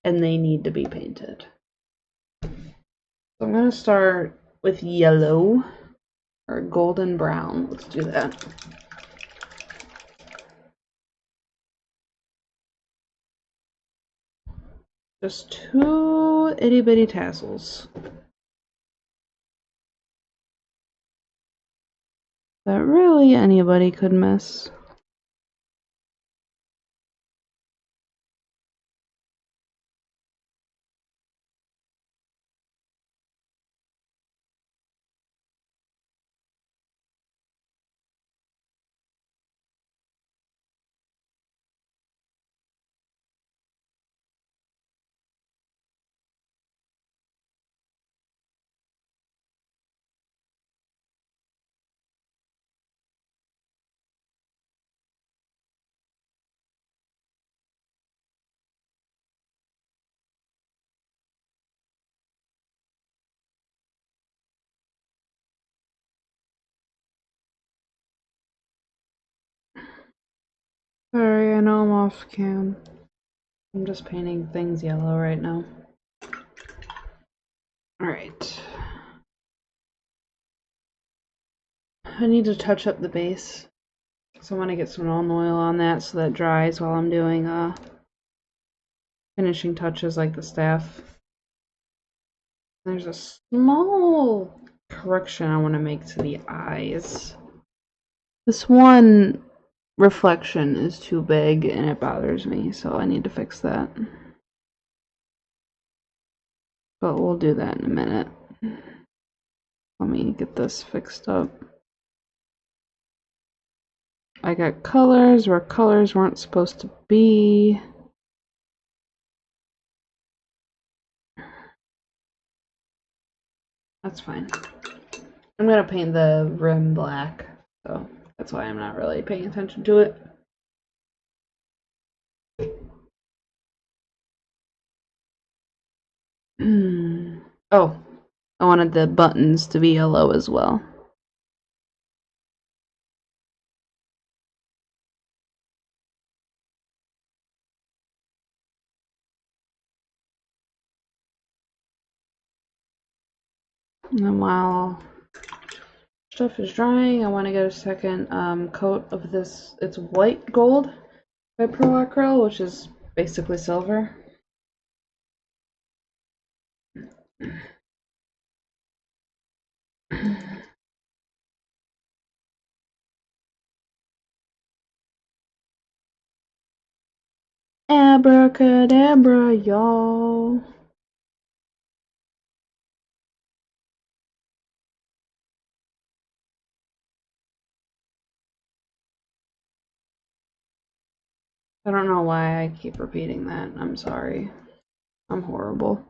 and they need to be painted. So I'm going to start with yellow or golden brown. Let's do that. Just 2 itty bitty tassels that really anybody could miss. Sorry, I know I'm off cam. I'm just painting things yellow right now. Alright. I need to touch up the base. So I'm going to get some almond oil on that so that dries while I'm doing finishing touches like the staff. There's a small correction I want to make to the eyes. This one reflection is too big and it bothers me, so I need to fix that. But we'll do that in a minute. Let me get this fixed up. I got colors where colors weren't supposed to be. That's fine. I'm gonna paint the rim black, so that's why I'm not really paying attention to it. Oh, I wanted the buttons to be yellow as well. And then while stuff is drying, I want to get a second coat of this. It's white gold by Pro Acryl, which is basically silver. Abracadabra, y'all. I don't know why I keep repeating that. I'm sorry. I'm horrible.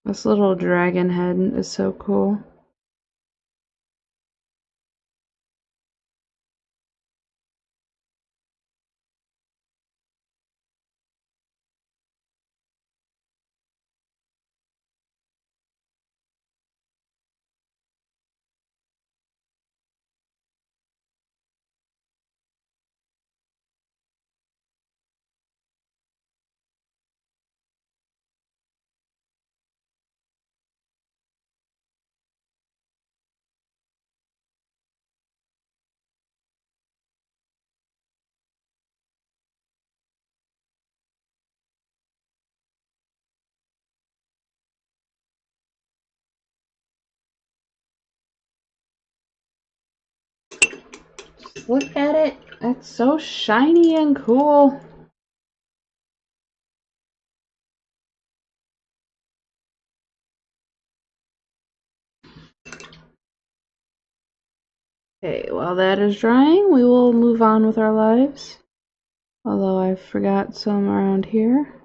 This little dragon head is so cool. look at it. It's so shiny and cool. Okay, while that is drying, we will move on with our lives. Although I forgot some around here.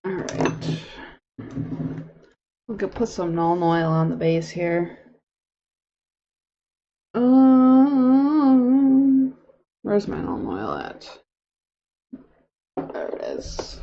Alright. We could put some Nuln Oil on the base here. Where's my Nuln Oil at? There it is.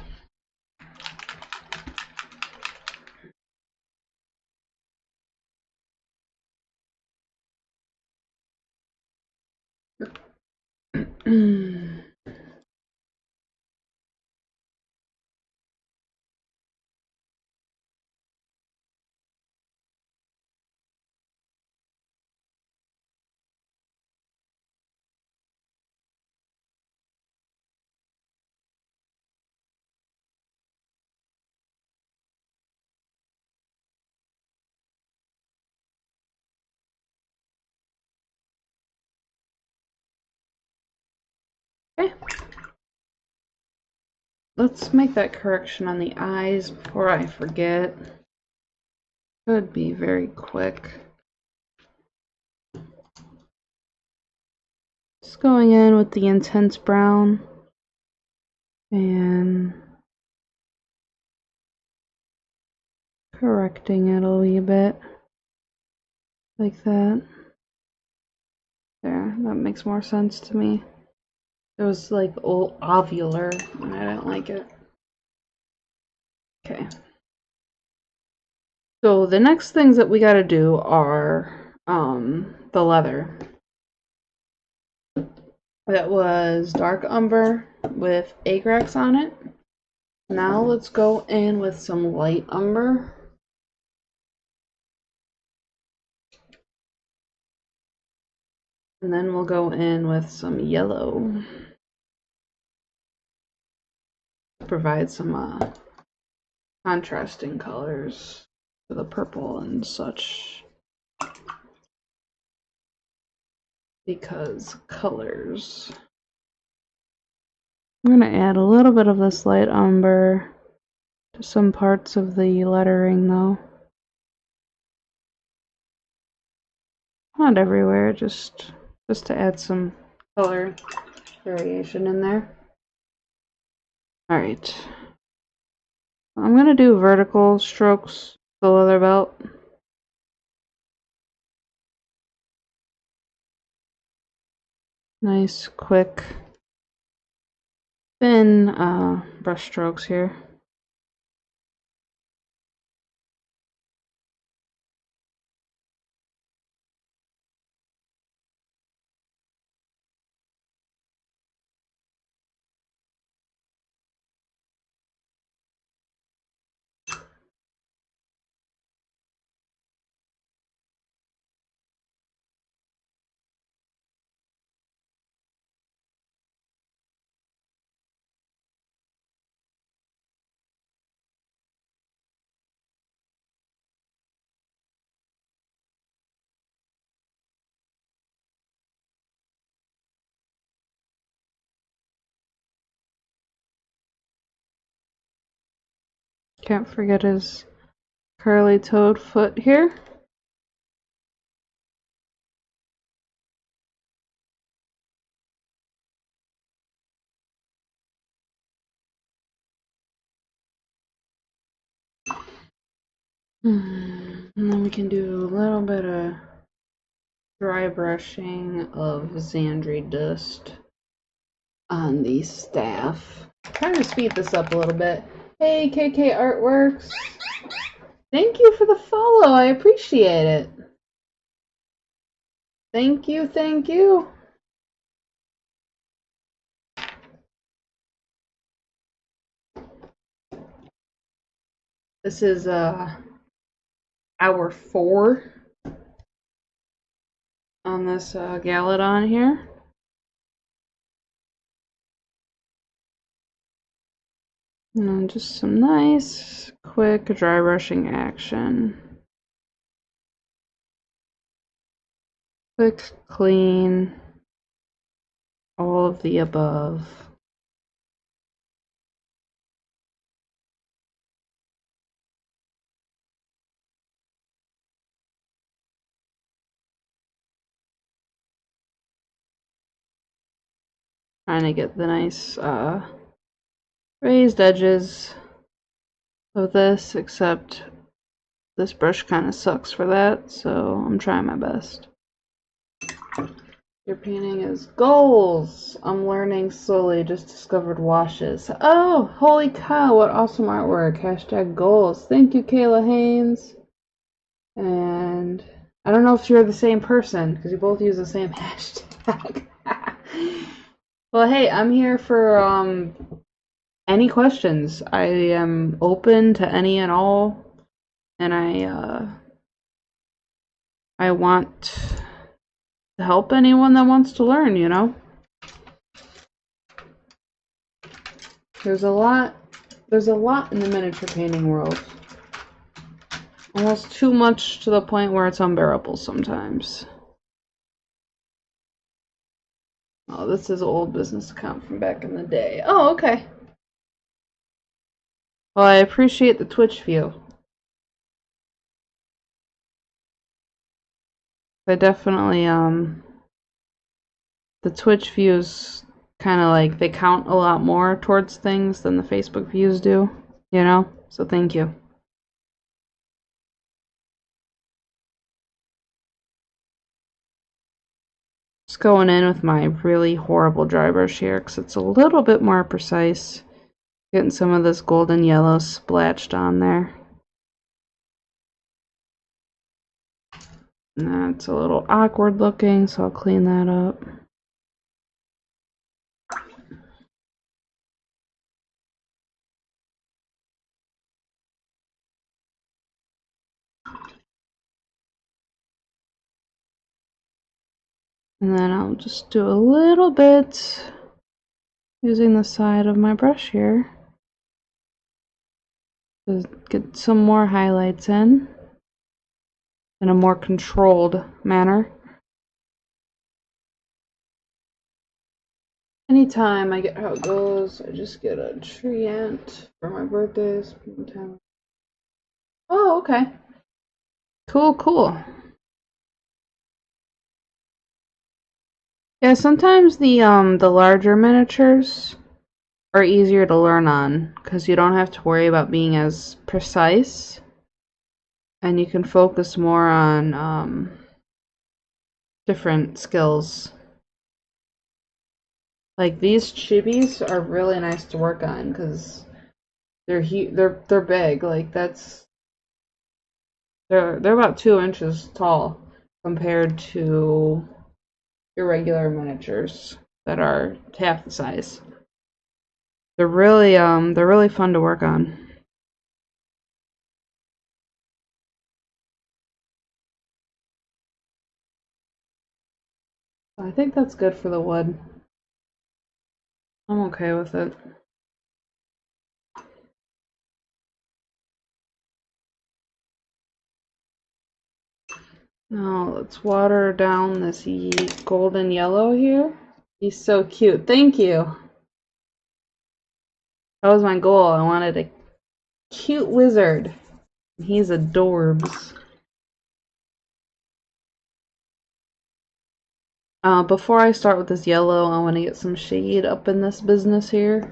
Okay. Let's make that correction on the eyes before I forget. Could be very quick. Just going in with the intense brown and correcting it a wee bit like that. There, that makes more sense to me. It was like old ovular and I didn't like it. Okay. So the next things that we gotta do are the leather. That was dark umber with Agrax on it. Now let's go in with some light umber. And then we'll go in with some yellow. Provide some contrasting colors for the purple and such. Because colors. I'm going to add a little bit of this light umber to some parts of the lettering though. Not everywhere, just to add some color variation in there. Alright. I'm going to do vertical strokes with the leather belt. Nice, quick, thin brush strokes here. Can't forget his curly toed foot here. And then we can do a little bit of dry brushing of Xandri dust on the staff. I'm trying to speed this up a little bit. Hey, KK Artworks. Thank you for the follow. I appreciate it. Thank you, thank you. This is hour 4 on this Galladon here. And just some nice, quick dry brushing action. Quick, clean, all of the above. Trying to get the nice raised edges of this, except this brush kind of sucks for that, so I'm trying my best. Your painting is goals. I'm learning slowly, just discovered washes. Oh, holy cow, what awesome artwork. Hashtag goals. Thank you, Kayla Haynes. And I don't know if you're the same person, because you both use the same hashtag. Well, hey, I'm here for any questions. I am open to any and all, and I want to help anyone that wants to learn, you know? There's a lot in the miniature painting world. Almost too much to the point where it's unbearable sometimes. Oh, this is an old business account from back in the day. Oh, okay. Well, I appreciate the Twitch view. I definitely, the Twitch views kind of like, they count a lot more towards things than the Facebook views do, you know? So thank you. Just going in with my really horrible dry brush here because it's a little bit more precise. Getting some of this golden yellow splatched on there. That's a little awkward looking, so I'll clean that up. And then I'll just do a little bit using the side of my brush here to get some more highlights in a more controlled manner. Anytime I get how it goes, I just get a tree ant for my birthday. Oh, okay. Cool, cool. Yeah, sometimes the larger miniatures are easier to learn on because you don't have to worry about being as precise, and you can focus more on different skills. Like these chibis are really nice to work on because they're big. Like they're about 2 inches tall compared to your regular miniatures that are half the size. They're really fun to work on. I think that's good for the wood. I'm okay with it. Now let's water down this golden yellow here. He's so cute. Thank you. That was my goal. I wanted a cute wizard. He's adorbs. Before I start with this yellow, I want to get some shade up in this business here.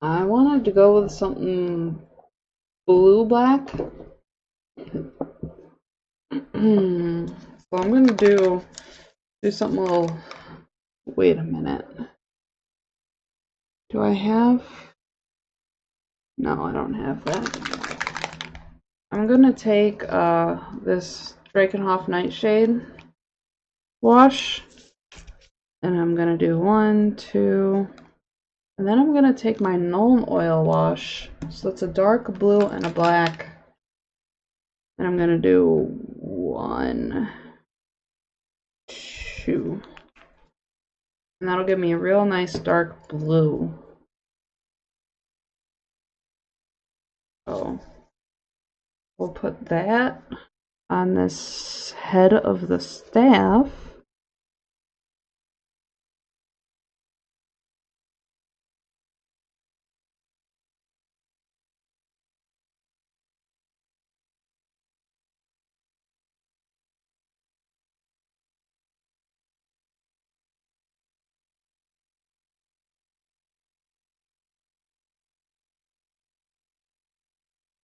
I wanted to go with something blue-black. So I'm going to do something a little... Wait a minute. Do I have... No, I don't have that. I'm going to take this Drakenhof Nightshade wash, and I'm going to do 1, 2, and then I'm going to take my Nuln Oil wash. So that's a dark blue and a black. And I'm going to do 1, 2. And that'll give me a real nice dark blue. So we'll put that on this head of the staff.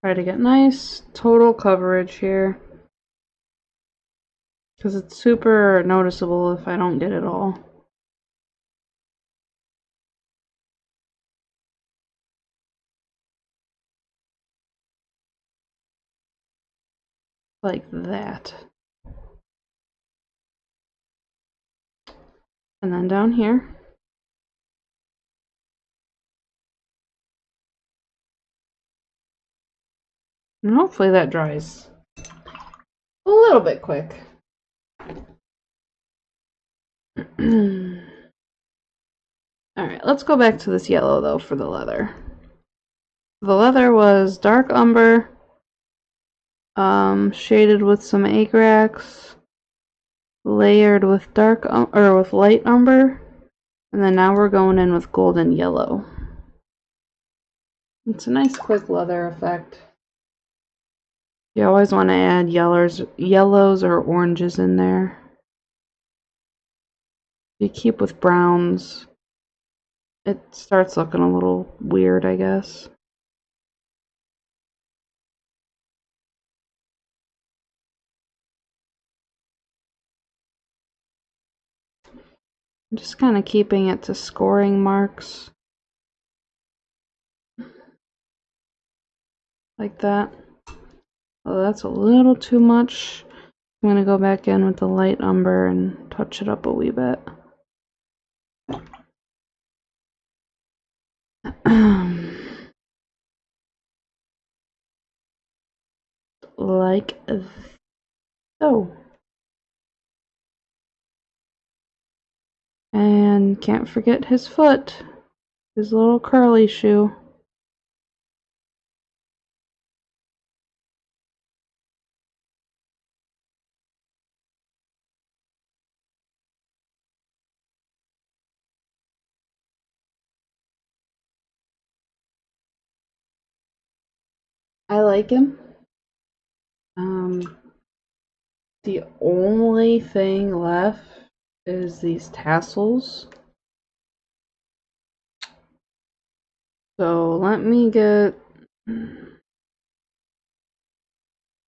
Try to get nice total coverage here, because it's super noticeable if I don't get it all. Like that. And then down here. And hopefully that dries a little bit quick. Alright, let's go back to this yellow though for the leather. The leather was dark umber, shaded with some agrax, layered with with light umber, and then now we're going in with golden yellow. It's a nice quick leather effect. You always want to add yellows or oranges in there. If you keep with browns, it starts looking a little weird, I guess. I'm just kind of keeping it to scoring marks. Like that. Oh, that's a little too much. I'm going to go back in with the light umber and touch it up a wee bit. Like so. And can't forget his foot. His little curly shoe. I like him. The only thing left is these tassels. So let me get some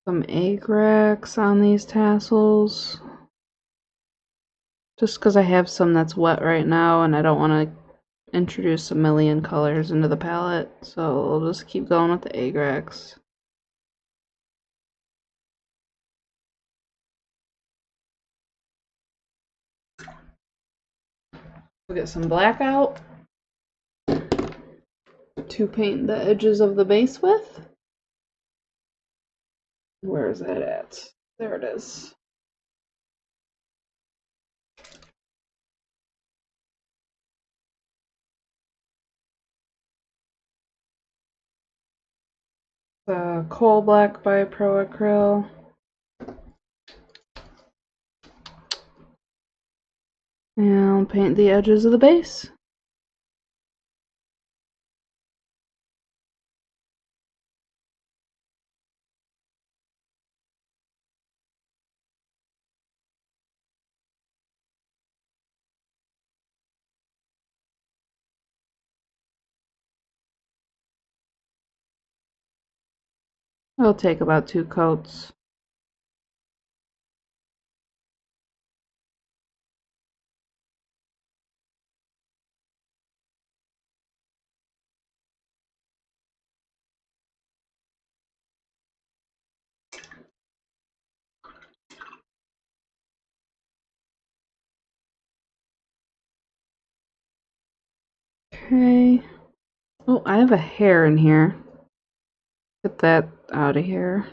agrax on these tassels. Just because I have some that's wet right now and I don't want to introduce a million colors into the palette. So I'll just keep going with the agrax. We'll get some black out to paint the edges of the base with. Where is that at? There it is. The Coal Black by Pro Acryl. And I'll paint the edges of the base. It'll take about 2 coats. Okay. Oh, I have a hair in here. Get that out of here.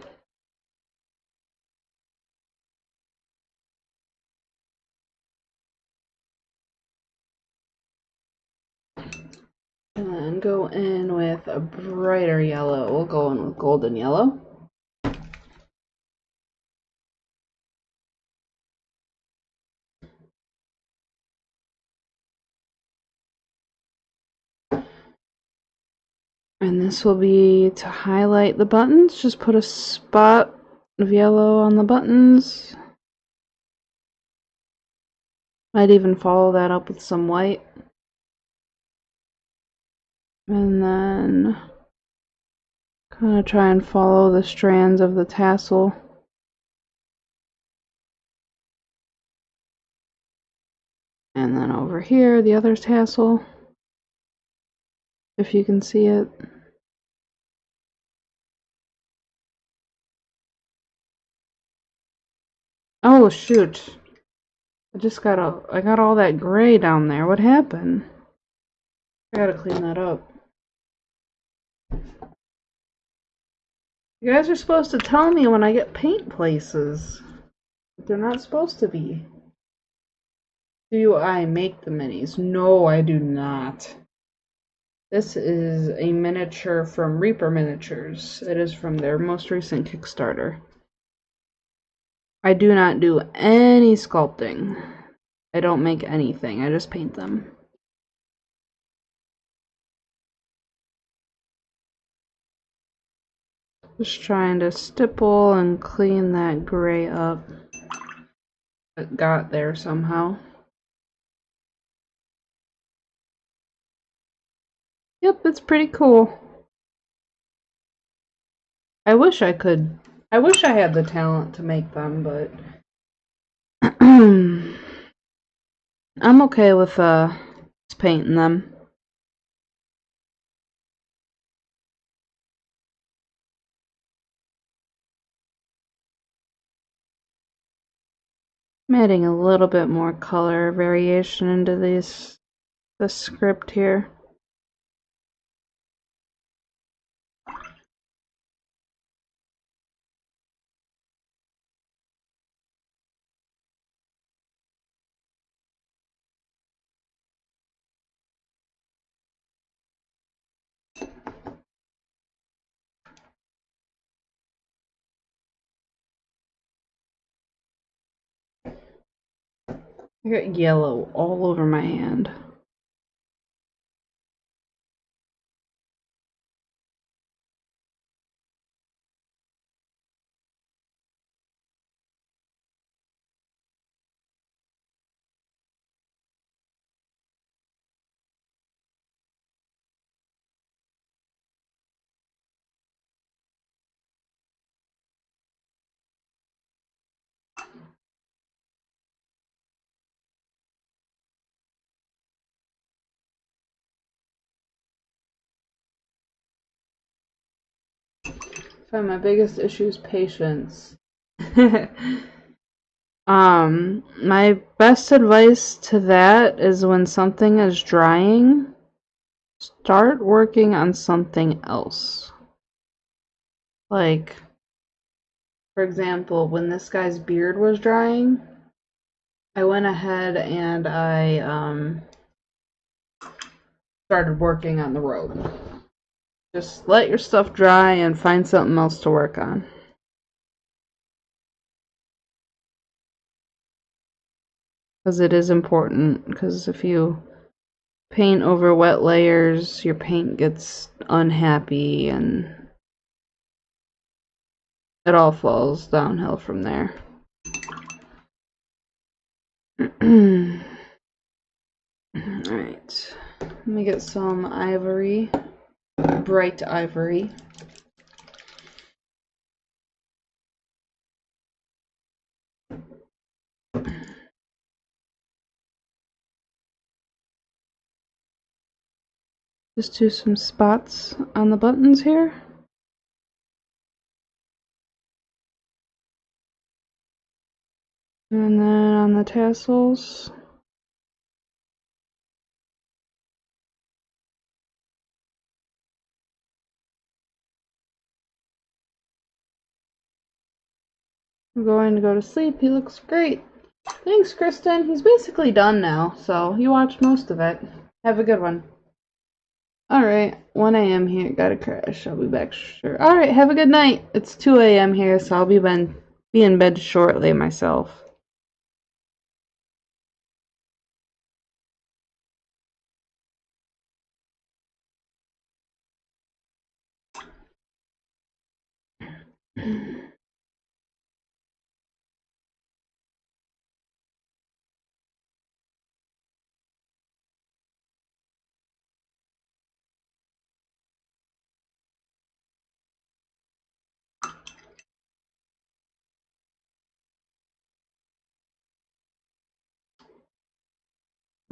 And then go in with a brighter yellow. We'll go in with golden yellow. And this will be to highlight the buttons. Just put a spot of yellow on the buttons. Might even follow that up with some white. And then kind of try and follow the strands of the tassel. And then over here, the other tassel, if you can see it. Oh shoot. I got all that gray down there. What happened? I gotta clean that up. You guys are supposed to tell me when I get paint places. But they're not supposed to be. Do I make the minis? No, I do not. This is a miniature from Reaper Miniatures. It is from their most recent Kickstarter. I do not do any sculpting. I don't make anything. I just paint them. Just trying to stipple and clean that gray up. It got there somehow. Yep, it's pretty cool. I wish I had the talent to make them, but I'm okay with just painting them. I'm adding a little bit more color variation into the script here. I got yellow all over my hand. I find my biggest issue is patience. My best advice to that is when something is drying, start working on something else. Like, for example, when this guy's beard was drying, I went ahead and I started working on the robe. Just let your stuff dry and find something else to work on. Because it is important, because if you paint over wet layers, your paint gets unhappy and it all falls downhill from there. Alright, let me get some ivory, bright ivory. Just do some spots on the buttons here. And then on the tassels. I'm going to go to sleep. He looks great. Thanks, Kristen. He's basically done now, so you watched most of it. Have a good one. Alright, 1 a.m. here. Gotta crash. I'll be back sure. Alright, have a good night. It's 2 a.m. here, so I'll be in bed shortly myself.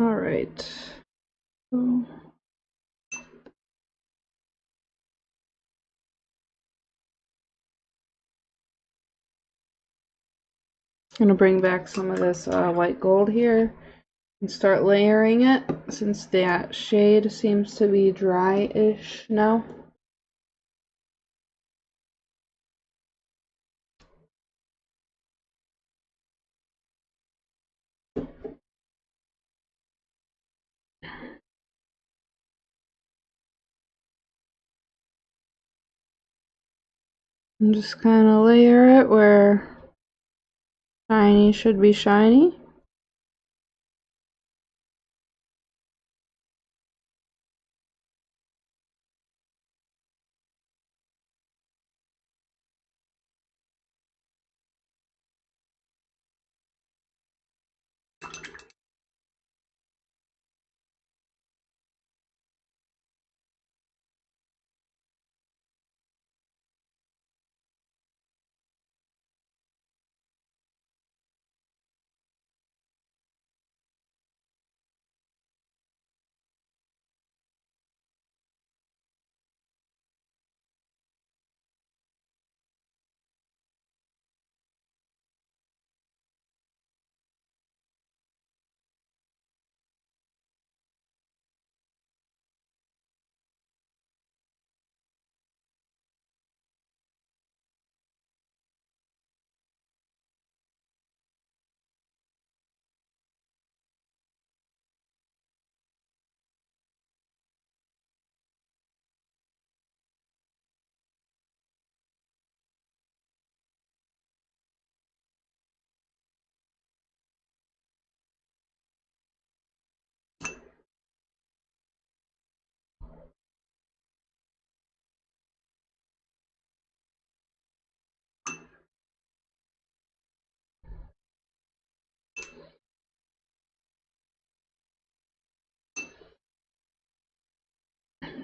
Alright. So I'm gonna bring back some of this white gold here and start layering it since that shade seems to be dry-ish now. And just kind of layer it where shiny should be shiny.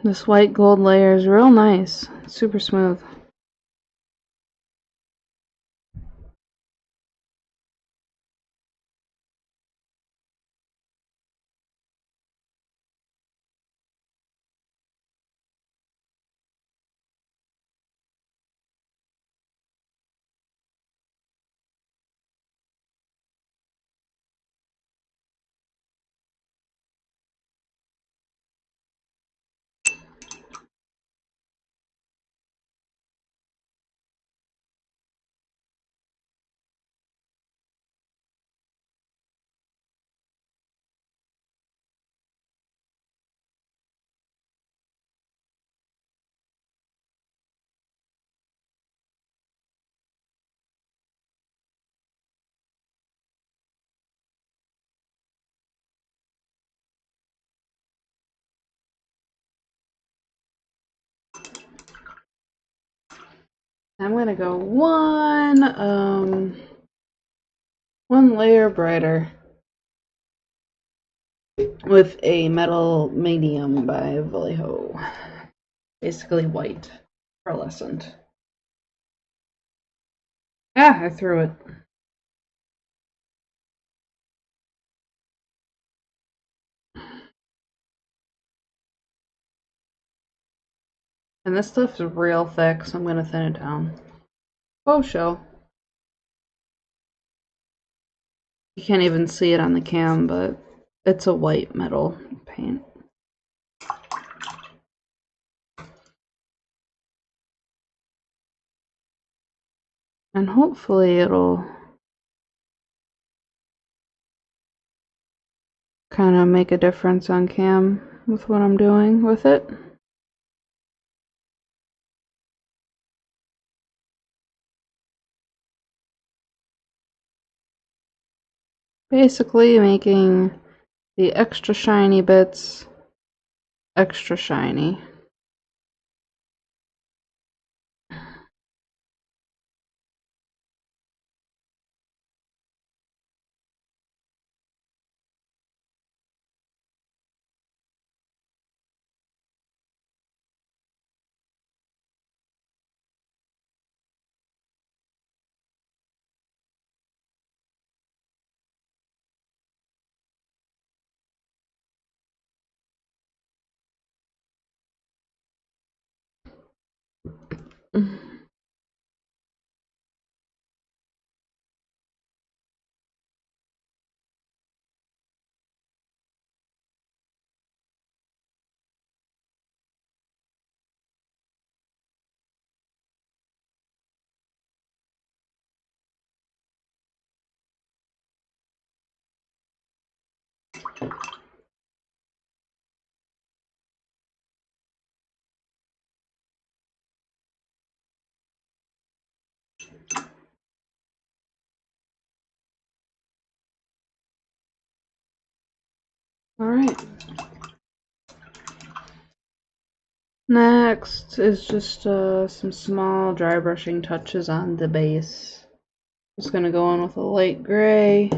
This white gold layer is real nice. It's super smooth. I'm gonna go one layer brighter with a metal medium by Vallejo. Basically white, pearlescent. Ah, I threw it. And this stuff is real thick, so I'm gonna thin it down. Oh, show. You can't even see it on the cam, but it's a white metal paint. And hopefully it'll kind of make a difference on cam. with what I'm doing with it. Basically making the extra shiny bits extra shiny. Alright. Next is just some small dry brushing touches on the base. Just gonna go in with a light gray.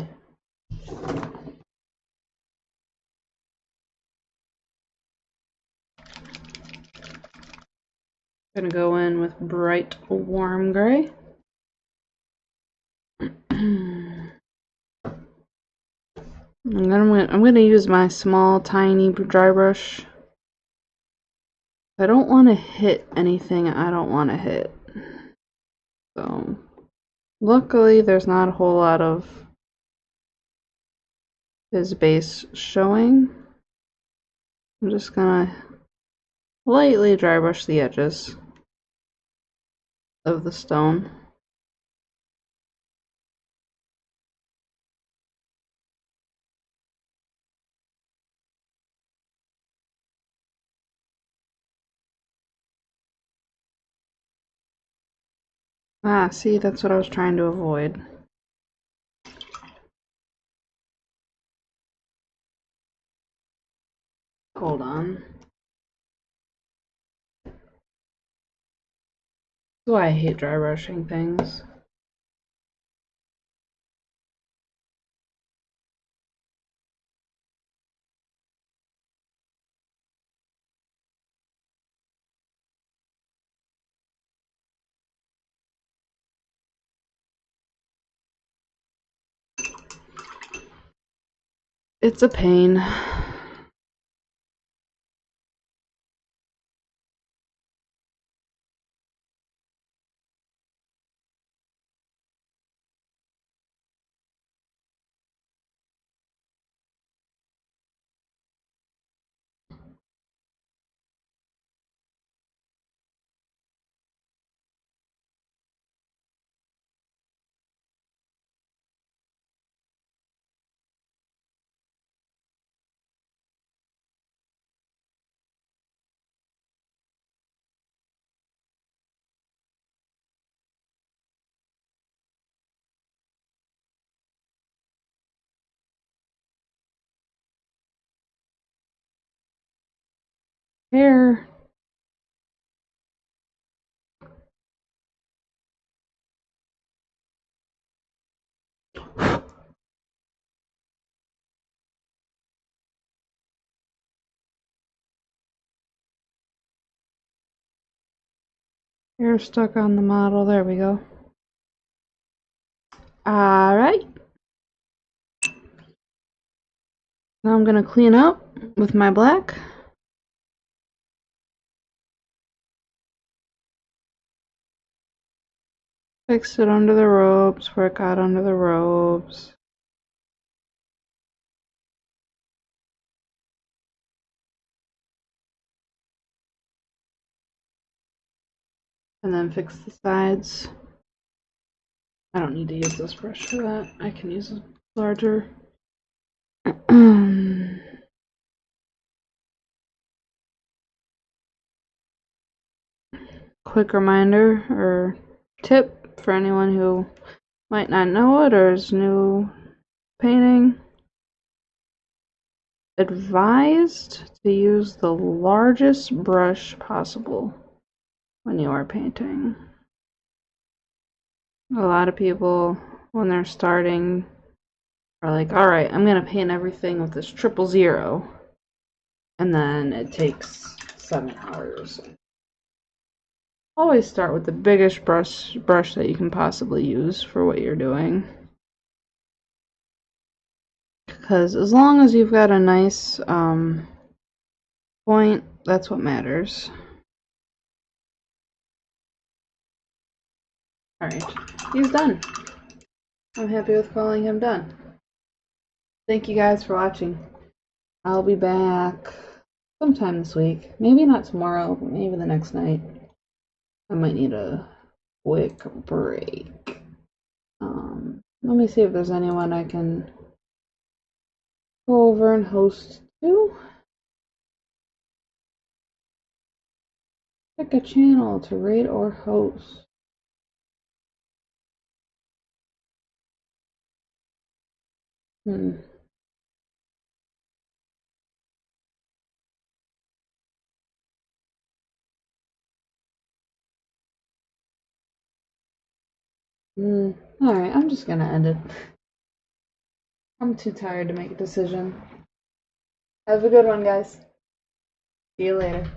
Gonna go in with bright warm gray. I'm gonna use my small tiny dry brush. I don't want to hit anything I don't want to hit. So luckily there's not a whole lot of his base showing. I'm just gonna lightly dry brush the edges of the stone. Ah, see, that's what I was trying to avoid. Hold on. That's why I hate dry brushing things. It's a pain. Hair. Hair stuck on the model. There we go. Alright. Now I'm gonna clean up with my black. Fix it under the robes where it got under the robes. And then fix the sides. I don't need to use this brush for that. I can use a larger. quick reminder or tip for anyone who might not know it or is new painting. Advised to use the largest brush possible when you are painting. A lot of people, when they're starting, are like, alright, I'm going to paint everything with this 000, and then it takes 7 hours. Always start with the biggest brush that you can possibly use for what you're doing. Because as long as you've got a nice point, that's what matters. Alright, he's done. I'm happy with calling him done. Thank you guys for watching. I'll be back sometime this week. Maybe not tomorrow, but maybe the next night. I might need a quick break. Let me see if there's anyone I can go over and host to. Pick a channel to rate or host. Alright, I'm just gonna end it. I'm too tired to make a decision. Have a good one, guys. See you later.